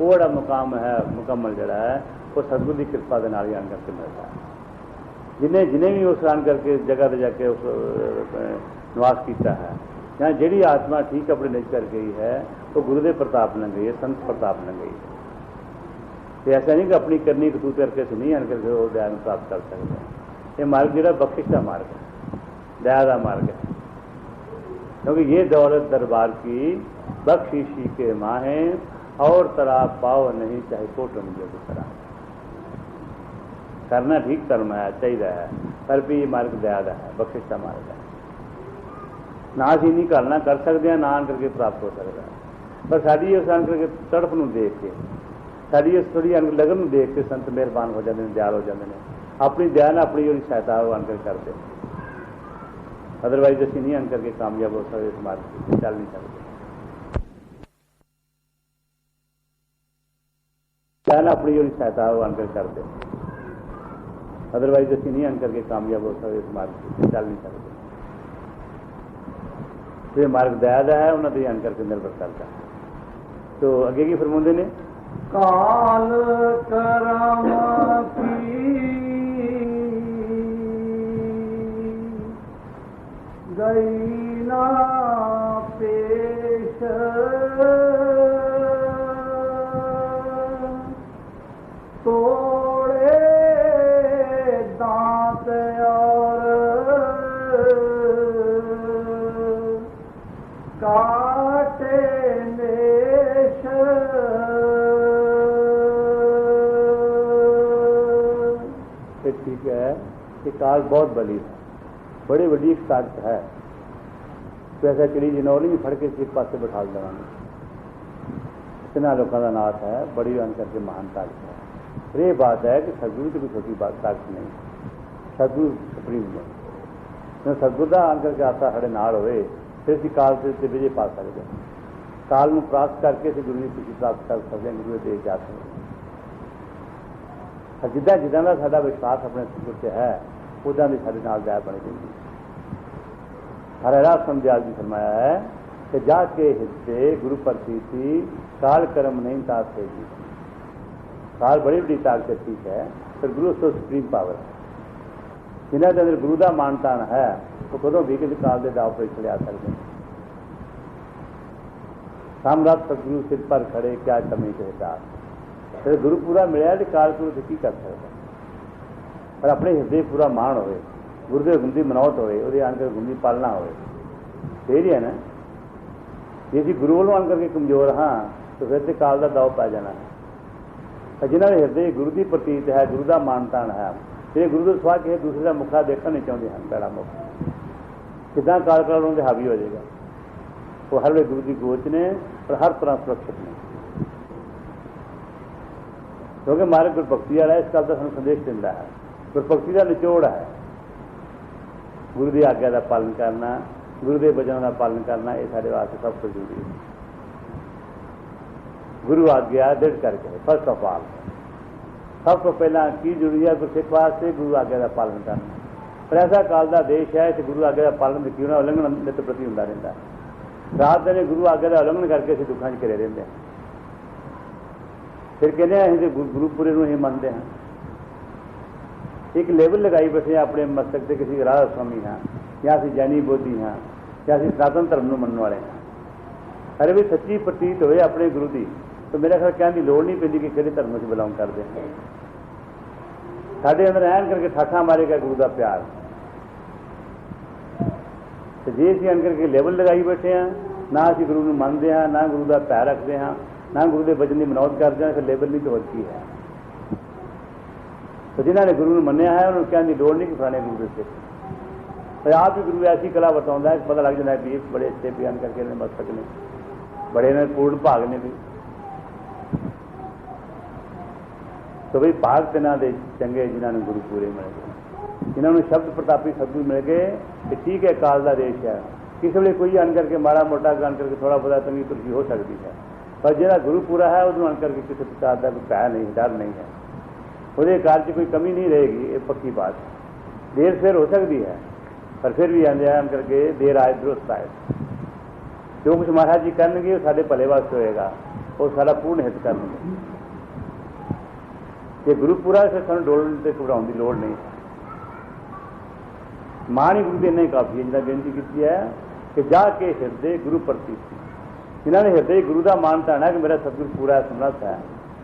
वो जो मुकाम है मुकम्मल जोड़ा है, वो सतगुर की कृपा के नाल ही आन करके मिलता है। जिन्हें भी उस आन करके जगह पर जाके उस निवास किया है, या जी आत्मा ठीक अपने निज कर गई है, वो गुरु के प्रताप न गई है, संत प्रताप न गई है। तो ऐसा नहीं कि अपनी करनी कतूत करके से नहीं आन करके वो दया प्राप्त कर सकते। ये मार्ग जो बख्शिश का मार्ग है, दया का मार्ग है, क्योंकि ये दौलत दरबार की बख्शिशी के माहे और तरह पाओ नहीं, चाहे कोटन जो तरह करना ठीक कर्म है चाहिए है, पर भी ये मार्ग दया का है, बख्शिश का मार्ग है। ना असीं नहीं करना कर सकते हैं, ना आन करके प्राप्त हो सकता है। पर साड़ी उस आन करके तड़प नूं देख के, साड़ी इस थोड़ी लगन नूं देख के संत मेहरबान हो जाते हैं, दयाल हो जाते हैं, अपनी दया ने अपनी जो सहायता वो अनकर करते, अदरवाइज असीं नहीं अनकर के कामयाब हो सकते, इस मार्ग से चल नहीं सकते। दया ने अपनी जो सहायता वो अनकर करते, अदरवाइज असीं नहीं अनकर के कामयाब हो सकते, इस मार्ग से चल नहीं सकते। तो ये मार्ग दया का है, उन्होंने अनकर के निर्भर करता है। तो अगे की फरमाते ने, काल करम की गई ना पेश, तोड़े दांत और काटे नेश, ठीक है कि काल बहुत बली है, बड़ी बड़ी एक ताकत है। तो ऐसा चिड़ी जनौली भी फड़ के एक पास बिठा देना, इतना लोगों का नाथ है, बड़ी अनकर के महान ताकत है। फिर ये बात है कि सदगुरु की कोई छोटी बात ताकत नहीं, सदगुरु सुप्रीम है। सदगुरु का अनकर के आशा साढ़े नाल होए, फिर असीं काल से विजय पा सकते हैं। काल में प्राप्त करके असीं गुरु की खुशी प्राप्त कर सकते हैं, गुरु के देश जा सकते हैं। जिदा जिदा का साडा विश्वास अपने सतगुर से है, उदा की साढ़े नाल दया बनी रही। हर राज समझाल जी फरमाया है कि जाके हिस्से गुरु प्रतीति काल कर्म नहीं ताप है जी। काल बड़ी बड़ी ताकत ठीक है, पर गुरु तो सुप्रीम पावर है। जिन्हों के अंदर गुरु का मान तान है, वो कदों भी किसी काल के दाव पर चले आ सकते हैं। सामरात सतगुरु सिर पर खड़े क्या कमी के हिसाब, फिर गुरु पूरा मिले तो काल गुरु से की कर सकता। पर अपने हृदय पूरा मान होए, गुरु के गुण की मनौत होए, वो आनकर गुण की पालना होए, फिर ही है ना। जे असीं गुरु वालों आन करके कमजोर हाँ, तो फिर तो काल का दाव पै जाना है। जिन्होंने हृदय गुरु की प्रतीत है, गुरु का मान तान है, फिर गुरु के सवा किसी दूसरे का मुखा देखना नहीं चाहते हैं। पैड़ा मुख कितना काल काल उन्होंने हावी हो जाएगा। वो हर वे गुरु की गोच ने, और हर तरह सुरक्षित ने, क्योंकि मारे गुरभक्ति वाला इस गल का सानूं संदेश दिंदा है। गुरभक्ति का निचोड़ है गुरु की आग्ञा का पालन करना, गुरु के वचनों का पालन करना, ये सारे वास्ते सब कुछ जरूरी है। गुरु आग्ञा दृढ़ करके फर्स्ट ऑफ ऑल सब तो पहला की जरूरी है गुरसिख वास्ते, गुरु आग्ञा का पालन करना। पर ऐसा काल का देश है कि गुरु आग्ञा का पालन क्यों ना उल्लंघन नित प्रति होता रहता है। रात दिन गुरु आग्ञा का उल्लंघन करके असीं दुखों च घिरे रहते हैं। फिर कहते हैं असीं गुरुपुरे नूं ही मनते हैं। एक लेवल लगाई बैठे अपने मस्तक से किसी राधा स्वामी हाँ, या असीं जैनी बोधी हाँ, या असीं सनातन धर्म नूं मनण वाले हाँ। अरे भी सच्ची प्रतीत होए अपने गुरु की, तो मेरा ख्याल कहने की लोड़ नहीं पैंदी कि किहड़े धर्म से बिलोंग करते हैं। साढ़े अंदर ऐन करके ठाठा मारेगा गुरु का प्यार। तो जे असीं ऐन करके लेवल लगाई बैठे हैं, ना असीं गुरु नूं मनते हैं, ना गुरु का प्यार रखते हैं, ना गुरु के वचन की मनौत करते हैं, फिर लेवल नहीं तो होर की है। तो जिन्होंने गुरु ने मन्या है, उन्होंने कहने की लोड़ नहीं कि फलाने गुरु से। पर आप ही गुरु ऐसी कला बताता है, पता लग जाता है भी बड़े अच्छे बयान करके मस्तक ने, बड़े ने पूर्ण भाग ने भी। तो भाई भाग तिना दे चंगे जिन्होंने गुरु पूरे मिल गए, जिन्होंने शब्द प्रतापी सदगुरु मिल गए। तो ठीक है, काल का देश है, किसी वे कोई अन करके माड़ा मोटा अन करके थोड़ा बहुत तंगी तुरकी हो सकती है। पर जो गुरु पूरा है, उन्होंने अन करके किसी प्रकार का कोई भय नहीं, डर नहीं है, उसके कार्य कोई कमी नहीं रहेगी। ये पक्की बात है। देर फेर हो सकती है, पर फिर भी आने अन करके देर आए दुरुस्त आए। जो कुछ महाराज जी करेंगे वो साढ़े भले वास्ते होएगा, वो सारा पूर्ण हित करेंगे। जे गुरु पूरा फिर सानूं डोलण ते घबराउण की लोड़ नहीं। मान ही गुरु के इन्ना ही काफ़ी है। जिन्हें बेनती की है कि जाके हृदय गुरु प्रतीति, जिन्होंने हृदय गुरु का मान ताना है कि मेरा सतगुरु पूरा समर्थ है,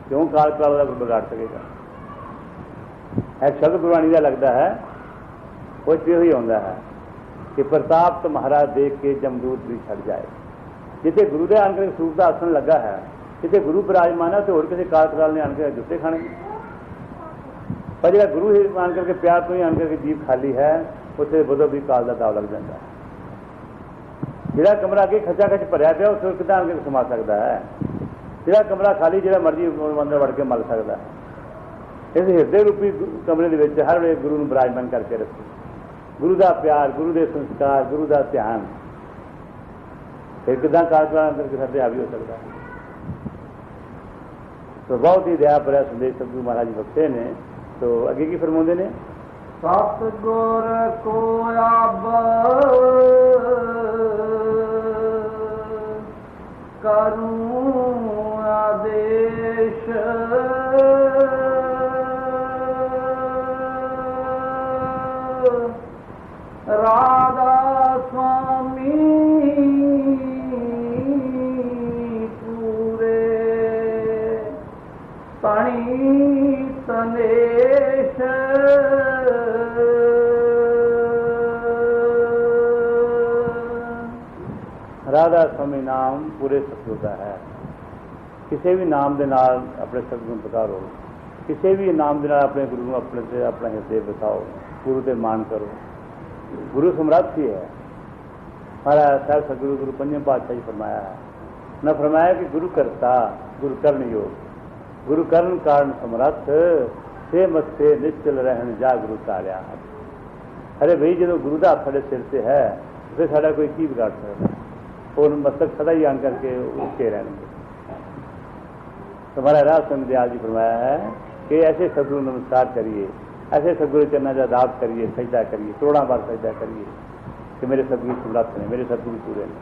क्यों काल काल का बिगाड़ सकेगा। एक शब्द गुरबाणी का लगता है, वो इस ही आता है कि प्रताप तो महाराज देख के जमदूत भी छड़ जाए। जिसे गुरु के आन करके सूप का आसन लगा है, जिसे गुरु विराजमान है, तो होर किसी काल काल ने आन के जुत्ते खाने। पर जो गुरु ही आन करके प्यार तो ही आन करके जीव खाली है, उसे बदो भी काल का दाव लग जाता है। जिहड़ा कमरा अगे खचा खच भरिया पिया, उसे कितना आन के समा सकता है। जिहड़ा कमरा खाली, जिहड़ा मर्जी अंदर वड़ के मल सकता है। इस हिरदे रूपी कमरे दे विच हर वे गुरु नूं विराजमान करके रखो। गुरु का प्यार, गुरु के संस्कार, गुरु का ध्यान, फिर किदा काल करके साडे हावी हो सकता है। तो बहुत ही दया भरा संदेश सतगुरु महाराज जी बख्शे ने। तो अगे की फरमाते ने, सतगुर को अब करूं आदेश, राधा स्वामी पूरे तणी तनेश, राधा स्वामी नाम पूरे सतगुर का है। किसी भी नाम के नाल अपने सतगुर पुकारो, किसी भी नाम के नाल अपने गुरु को अपने से अपना हिरदे बसाओ, गुरु से मान करो। गुरु समर्थ ही है। महाराज साहब सतगुरु गुरु पंजवें पातशाह जी फरमाया है, न फरमाया कि गुरु करता गुरु करण योग, गुरु करण कारण समर्थ से मत्थे निश्चल रहन जा गुरु तारिया। अरे भाई जो गुरु का हथ साढ़े सिर से है तो साढ़ा कोई की बिगाड़ सकता है, और मस्तक सदा ही आन करके उठके रहेंगे। तो हमारा राज स्वामी दयाल जी फरमाया है कि ऐसे सतगुरु नमस्कार करिए, ऐसे सतगुरु चरणों का दाब करिए, सजदा करिए, 16 बार सजदा करिए कि मेरे सतगुरु समर्थ ने, मेरे सतगुरु पूरे ने।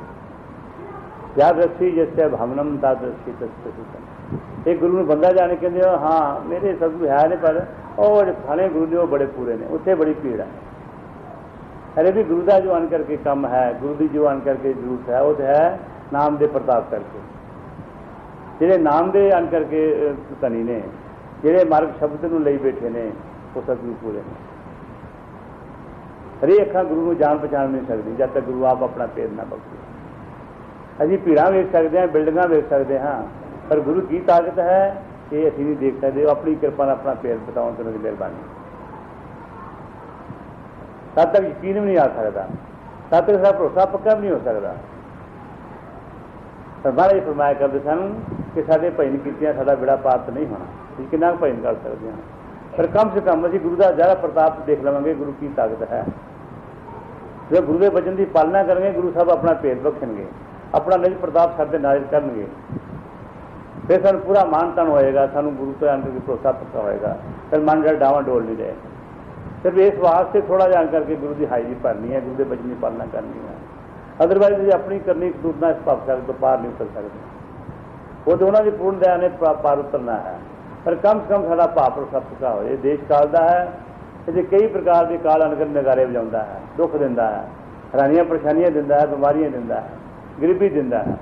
याद रखी जैसे भवनम तादृशी तत्व। एक गुरु बंदा जाने कहते हो हाँ मेरे सतगुरु है नहीं, पर और फलाने गुरु ने वो बड़े पूरे ने, उत्थे बड़ी भीड़ है। अरे भी गुरु का जो आन करके कम है, गुरु की जो आन करके जरूरत है, वो तो है नाम दे प्रताप करके। जेडे नाम दे आन करके धनी ने, जेडे मार्ग शब्द नूं लई बैठे ने, वो सतगुरु पूरे ने। हरे अखा गुरु को जान पहचान नहीं सकती जब तक गुरु आप अपना पेड़ ना बख्शे। अभी भीड़ा वेख सकते हैं, बिल्डिंगा वेख सकते हैं, पर गुरु की ताकत है ये असीं नहीं देख सकते। अपनी कृपा ने अपना पेड़ बताओ तो उन्होंने मेहरबानी। तब तक यकीन भी नहीं आ सकता, तब तक सारा भरोसा पक्का भी नहीं हो सकता। पर महाराज फरमाया करते सन कि साढ़े भजन कीतियां साडा बेड़ा पार तो नहीं होना, असीं कितना भजन कर सकते हैं, पर कम से कम असीं गुरु का ज़्यादा प्रताप देख लवांगे, गुरु की ताकत है। जो गुरु के वचन की पालना करेंगे, गुरु साहब अपना भेद बख्शणगे, अपना निज प्रताप साडे नाज़िल करनगे, फिर सानूं पूरा मान तान होएगा, सानूं गुरु तो आन करके भरोसा पक्का होएगा, फिर मन जरा डावां डोल नहीं जाएगा। सिर्फ इस वास्ते थोड़ा जा करके गुरु की हाजिरी भरनी है, गुरु के वचन की पालना करनी है। अदरवाइज अपनी करनी कसूरना इस भावसागर तो पार नहीं उतर सकते। वो तो उन्होंने पूर्ण दया ने पार उतरना है, पर कम से कम साडा भाव भरोसा पक्का हो जाए। देश काल का है, ये कई प्रकार के काल अनकर नगारे बजाता है, दुख दिंदा है, हैरानियां परेशानियां दिंदा है, बीमारियां दिंदा है, गरीबी दिंदा है।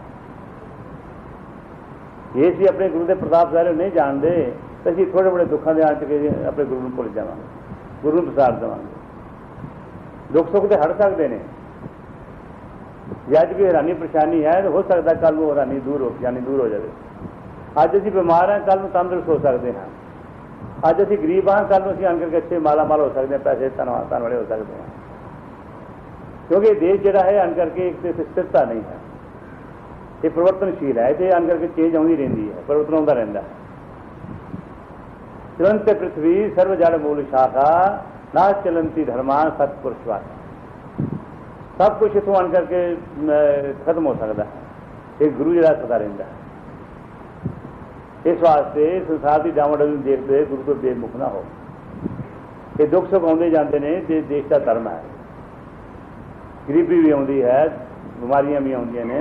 ये सी अपने गुरु के प्रताप सारे नहीं जानते तो असीं थोड़े बड़े दुखों के आन के अपने गुरु को भुल जावांगे, गुरु को प्रसाद देवांगे। दुख सुख तो हट सकते हैं, अज कोई हैरानी परेशानी है तो हो सकता कल वो हैरानी दूर हो जाए। अज असीं बीमार हैं, कल को तंदुरुस्त हो सकते हैं। अज असीं गरीब हाँ, कल को असीं आन करके अच्छे माला माल हो सकते हैं, पैसे धन वाले हो सकते हैं। क्योंकि देश जोड़ा है आन करके एक स्थिरता नहीं है, ये परिवर्तनशील है, ये आन करके चेंज आती रही है, परिवर्तन आता रहता है। चलंत पृथ्वी सर्व जड़ मूल शाखा ना चलंती धर्मान सतपुरुष वाचा। सब कुछ इतों आन करके खत्म हो सकता है, एक गुरु जरा सदा रहा है। इस वास्ते संसार की डावाडोली देखते हुए गुरु को बेमुख ना हो। ये दुख सुख आते जाते हैं, तो देश का धर्म है। गरीबी भी आती है, बीमारियां भी आउंदियां ने,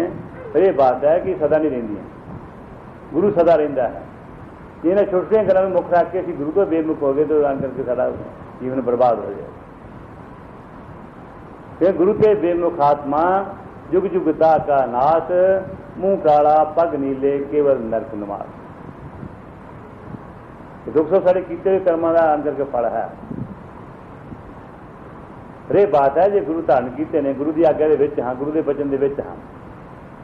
पर यह बात है कि सदा नहीं रहिंदियां, गुरु सदा रहिंदा है। इन्हें छोटिया गलों में मुख रख के असीं गुरु को बेमुख हो गए तो आन करके सारा जीवन बर्बाद हो जाए। फिर गुरु के बेमुख आत्मा जुग जुगता का नाथ, मुंह काला पग नीले केवल नरक निवास। दुख सौ साढ़े कीते हुए कर्मां दा आन करके फल है। रे बात है जो गुरु धारण कीते ने, गुरु की आग्ञा दे विच हाँ, गुरु के वचन दे विच हाँ,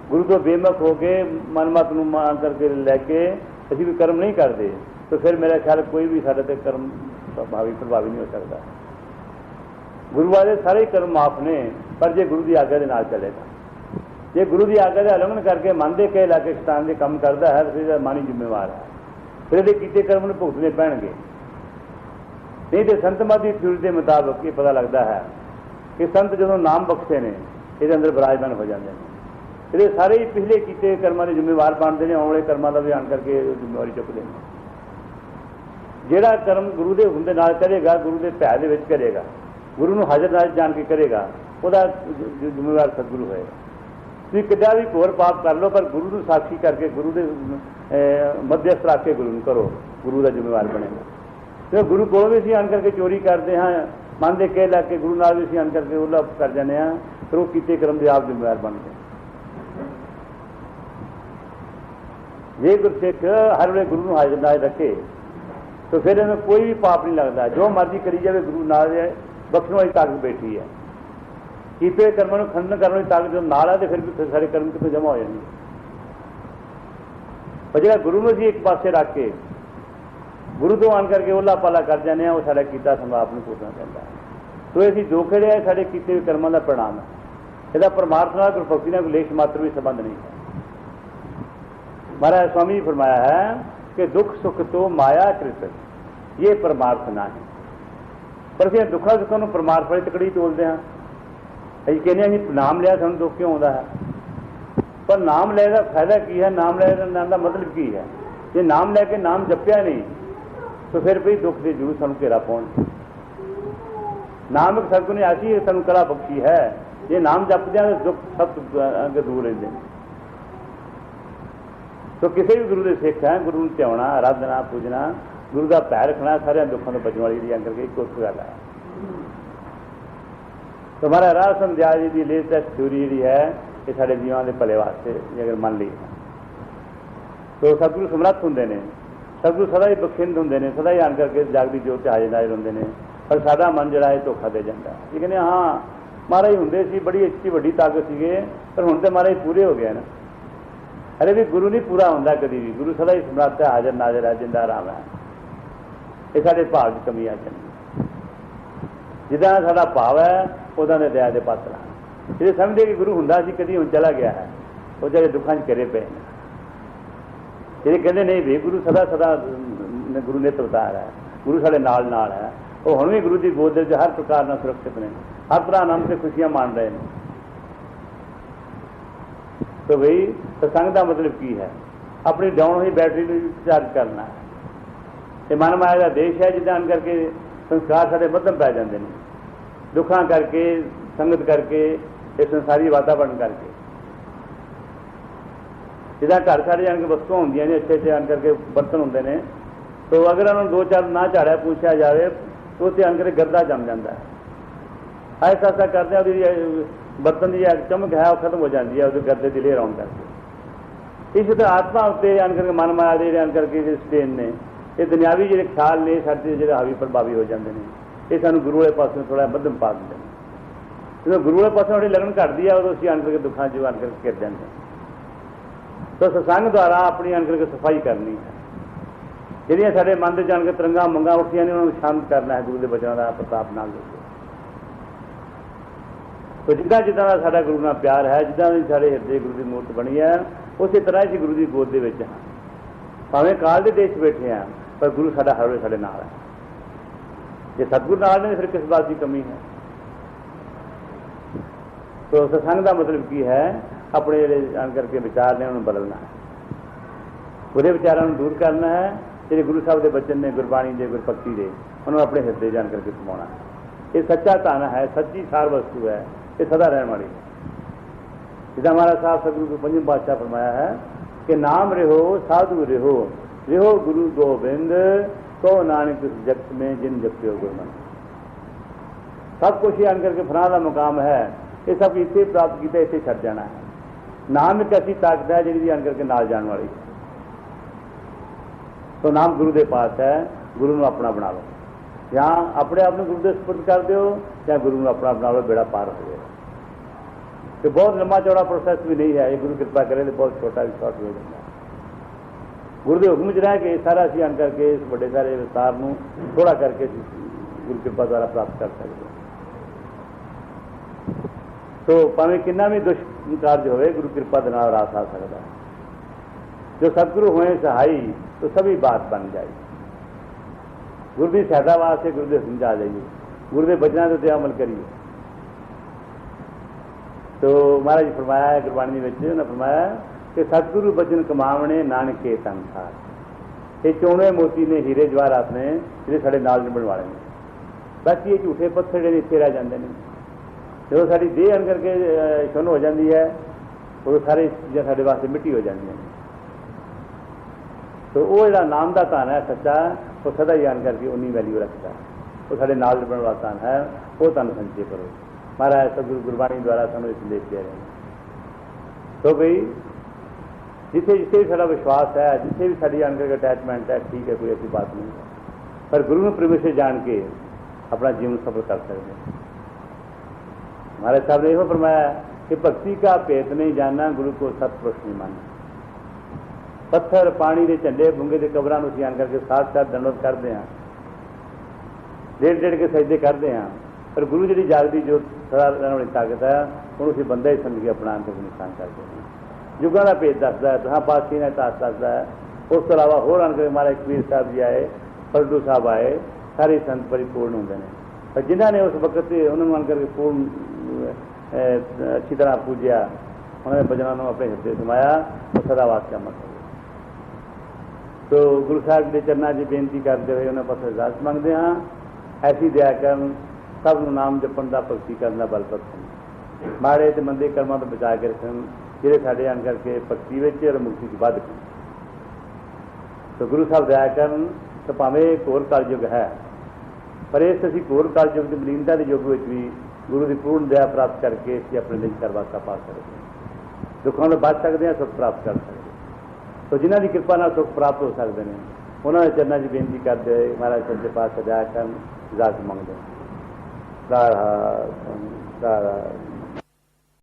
गुरु तो बेमुख हो के मनमत नूं मान करके लैके असीं भी कर्म नहीं करते, तो फिर मेरा ख्याल कोई भी साडे ते कर्म प्रभावी नहीं हो सकता। गुरु वाले सारे ही कर्म माफ ने, पर जे गुरु की आग्ञा के नाल चलेगा। जे गुरु की आग्ञा का उल्लंघन करके मन दे के लाके शैतान के काम करता है तो फिर मन ही जिम्मेवार है, फिर ये कीते कर्म नूं भुगतने पैणगे। नहीं तो संतमत की थ्योरी के मुताबिक ये पता लगता है कि संत जो नाम बख्शे ने ये अंदर विराजमान हो जाते हैं। ये सारे ही पिछले किए कर्मां के जिम्मेवार बनते हैं, आने वाले कर्मां का भी आन करके जिम्मेवारी चुकते हैं। जिहड़ा कर्म गुरु के हुंदे नाल करेगा, गुरु के भै दे विच करेगा, गुरु नूं हाज़र नाज़र जान के करेगा, वह जिम्मेवार सतगुरु होएगा। तुसीं कितना भी घोर पाप कर लो, पर गुरु नूं साक्षी करके, गुरु के मध्यस्थ रख के गुरु नूं करो, गुरु का जिम्मेवार बनेगा। तो गुरु को भी असीं आन करके चोरी करते हाँ, मन के कह लग के गुरु नाल भी असीं आन करके उल्ला कर जाते हैं, फिर वो कीते कर्म के आप जिम्मेवार बनते हैं। जे गुरसिख हर वे गुरु नूं हाज़र नाज़र रखे तो फिर इन्हें कोई भी पाप नहीं लगता। जो मर्जी करी जाए, गुरु नाल बख्शण वाली ताकत बैठी है। कीते कर्मां नूं खंडन करने वाली ताकत जो नाल है, तो फिर भी सारे कर्म कितों जमा हो जाएंगे। पर जो गुरु नूं असीं एक पासे रख के गुरु तो आन करके ओला पाला कर जाते हैं, वो सारा कीता संभाप नूं भुगतना पैंदा है। तो असीं जो खड़े सारे कीते हुए कर्मां का परिणाम है। इसदा परमार्थ नाल गुरभगती नाल लेश मात्र भी संबंध नहीं है। महाराज स्वामी जी फरमाया है कि दुख सुख तो माया कृत ये परमार्थ ना है। पर असीं दुखा सुखों नूं परमार्थ वाली तकड़ी तोलते हैं। असीं कहने असीं नाम लिया सानूं दुख क्यों आता है, पर नाम ले का फायदा की है, नाम ले का मतलब की है। जे नाम लैके नाम जपिया नहीं तो फिर भी दुख के जरूर सानूं घेरा पाउण। नाम एक सतगुर ने ऐसी सानूं कला बख्शी है, जे नाम जपदे हैं दुख सब अगे दूर रहते हैं। तो किसी भी गुरु के सिख है, गुरु नूं ध्याना, आराधना, पूजना, गुरु का भै रखना, सारे दुखों को बचने वाली जी करके एक उस गल है। तो हमारा राह संध्या जी की लेटेस्ट थ्योरी जी है, ये साढ़े जीवन के भले वास्ते अगर मान ली तो सतगुरु समर्थ होंगे ने, सतगुरु सदा ही बखिंद होंगे ने, सदा ही आन करके जागदी जोत हाजिर नाजिर होंगे ने। पर साडा मन जिहड़ा है धोखा दे जाता है। ये कहने हाँ महाराज होंगे सी, बड़ी अच्छी वड्डी ताकत सीगे, पर हुण तो महाराज पूरे हो गए ना। अरे भी गुरु नहीं पूरा होंदा कभी भी, गुरु सदा ही समर्थ है, हाजिर नाजिर है, जिंदा राम है। ये साडे भाव की कमी आ जाती। जिदा साडा भाव है उदा दे दया दे पात्र हैं। जे समझे कि गुरु हुंदा सी कदी हुण चला गया है, वो जड़े दुखों च घिरे पे ने। जे कहते नहीं भी गुरु सदा सदा गुरु ने अवतार है, गुरु साडे नाल नाल है, वो हुण भी गुरु की गोद दे हर प्रकार नाल सुरक्षित ने, हर तरह आनंद से खुशियां मान रहे हैं। तो भाई सत्संग का मतलब की है, अपनी डाउन हुई बैटरी को चार्ज करना है। ये मन माया का देश है, जिदा करके संस्कार साढ़े मध्यम पै जाते हैं, दुखा करके, संगत करके, ये संसारी वातावरण करके। जिदा घर साढ़े जान के वस्तुआं होंदियां ने, अच्छे अच्छे आन करके बर्तन होंगे ने, तो अगर उन्होंने दो चार ना झाड़िया पूछा जाए तो उससे आन करके गर्दा जम जाता है। ऐसा ऐसा करते हैं बर्तन की चमक है वो खत्म हो जाती है, उस गर्दे की लेर आउन करके। इस तरह आत्मा उत्ते आन करके मन माया दे आन करके स्टेन ने, ये दुनियावी जो ख्याल ने साढ़े जो हावी प्रभावी हो जाते हैं, ये सूँ गुरु वाले पास थोड़ा मध्यम पा देते हैं। जो गुरु वाले पास थोड़ी लगन घटती है, उदों असीं आन करके दुखों च आन करके घिर जाते हैं। तो सत्संग द्वारा अपनी आन करके सफाई करनी है। जिहड़ियां साडे मन दे जान के तरंगा मंगा उठियां ने, उन्होंने शांत करना है गुरु के वचनों का प्रताप नाल। तो जिदा जिदा साडा गुरु नाल प्यार है, जिदा साडे हिरदे गुरु की मूर्त बनी है, उस तरह ही गुरु की गोद दे विच हां। भावें काल दे देश बैठे हैं, पर गुरु साडा हर वे साडे नाल है। जे सतगुरु नाल ने फिर किस बात की कमी है। तो सत्संग का मतलब की है, अपने जिहड़े आन करके विचार ने उन्हें बदलना है, बुरे विचारों को दूर करना है। जिहड़े गुरु साहब के बचन ने, गुरबाणी के, गुरभगती के, उन्होंने अपने हिरदे जान करके समाना है। ये सच्चा धन है, सच्ची सार वस्तु है, ये सदा रहने वाली है। जिदा महाराज साहब सतगुरु को पंजम पातशाह फरमाया है कि नाम रहो साधु रहो, रहो गुरु गोबिंद, तो नानक जगत में जिन जप्यो गुरमन। सब कुछ ही आन करके फना का मुकाम है, ये सब इतने प्राप्त किया, इतने छड़ जाना है। नाम एक ऐसी ताकत है जी आन करके नाल जाने वाली है। तो नाम गुरु के पास है, गुरु को अपना बना लो, या अपने आप गुरु के सुपुर्द कर दो, या गुरु को अपना बना लो, बेड़ा पार हो जाएगा। तो बहुत लंबा चौड़ा प्रोसैस भी नहीं है, ये गुरु कृपा करे तो बहुत छोटा भी शॉर्ट हो जाता है। गुरु के हुक्म च रह के सारा असीं आन करके इस बड़े सारे विस्तार को थोड़ा करके गुरु कृपा द्वारा प्राप्त कर सकते। तो भावें कितना भी दुष्ट कार्य होवे, गुरु कृपा के नाल रास आ सकता है। जो सतगुरु होए सहाई तो सभी बात बन जाए। गुरु की सहायता वास्ते गुरु के हुक्म आ जाइए, गुरु के बचनों के उत्ते अमल करिए। तो महाराज जी फरमाया है गुरबाणी में, उन्होंने फरमाया कि सतगुरु बचन कमावने नानक के संसार, ये चौने मोती ने हीरे जवाहरात ने ਜਿਹੜੇ ਸਾਡੇ ਨਾਲ ਨਿਭਣ ਵਾਲੇ ਨੇ। बाकी ये झूठे पत्थर ਜਿਹੜੇ ਇੱਥੇ ਰਹਿ ਜਾਂਦੇ ਨੇ, ਜਦੋਂ ਸਾਡੀ ਦੇਹ ਅੰਦਰ ਕੇ ਸ਼ੁੰਨ ਹੋ ਜਾਂਦੀ ਹੈ ਉਦੋਂ ਸਾਰੇ ਚੀਜ਼ਾਂ ਸਾਡੇ ਵਾਸਤੇ ਮਿੱਟੀ ਹੋ ਜਾਂਦੀਆਂ ਨੇ। तो वो ਜਿਹੜਾ नाम का धन है सच्चा, वो सदा ही आन करके उन्नी वैल्यू रखता है। वो साढ़े नाल निभण वाला धन है, वो धन संचय करो। महाराज सतगुरु गुरबाणी द्वारा सानू इस संदेश दे रहे हैं। तो भाई जिथे जिथे भी साਡਾ विश्वास है, जिथे भी साड़ी आन करके अटैचमेंट है, ठीक है, कोई ऐसी बात नहीं है, पर गुरु में परमेश्वर जान के अपना जीवन सफल कर सकते हैं। महाराज साहब ने यह फरमाया कि भक्ति का भेद नहीं जानना, गुरु को सतपुरुष नहीं मानना। पत्थर पानी के झंडे बूंगे के कबरों को आन करके साथ साथ दंडवत करते हैं, डेढ़ डेढ़ के सजदे करते हैं, पर गुरु जी जागती जो सदा रहने वाली ताकत है उन्होंने उसी बंदा ही समझ के अपना अंतर नुकसान करते हैं। युगों का भेद दसदा है, दस पातशाही ने इतिहास दसदा है। उस तो अलावा होर आन करके महाराज कबीर साहब जी आए, पलटू साहब आए, सारे संत परिपूर्ण होंगे हैं। पर जिन्होंने उस वक्त उन्होंने आन करके पूर्ण अच्छी तरह पूजया, उन्होंने भजनों अपने हृदय समाया, वो सदा वास्ते अमर हो। तो गुरु साहब के चरणों से बेनती करते हुए उन्होंने पास इजाजत मंगते हाँ, ऐसी दया करन, सब नाम जपन का भगती करने का बल बख्शन, माड़े तो मंदे कर्मों तो बचा के रखन, ਜਿਹੜੇ ਸਾਡੇ आन करके भगती में और मुक्ति की बद। तो गुरु साहब दया करन, तो भावें एक होर कलयुग है, पर इस असी होर कलयुग की मलीनता के युग में भी गुरु की पूर्ण दया प्राप्त करके असी अपने दिन करवासा पा सकते हैं, दुखों से बच सकते हैं, सुख प्राप्त कर सकते हैं। तो जिन्हों की कृपा नाल सुख प्राप्त हो सकते हैं, उन्होंने चरणों की बेनती करते हुए महाराज सच्चे पातशाह दया करन, इजाजत मंगते हैं।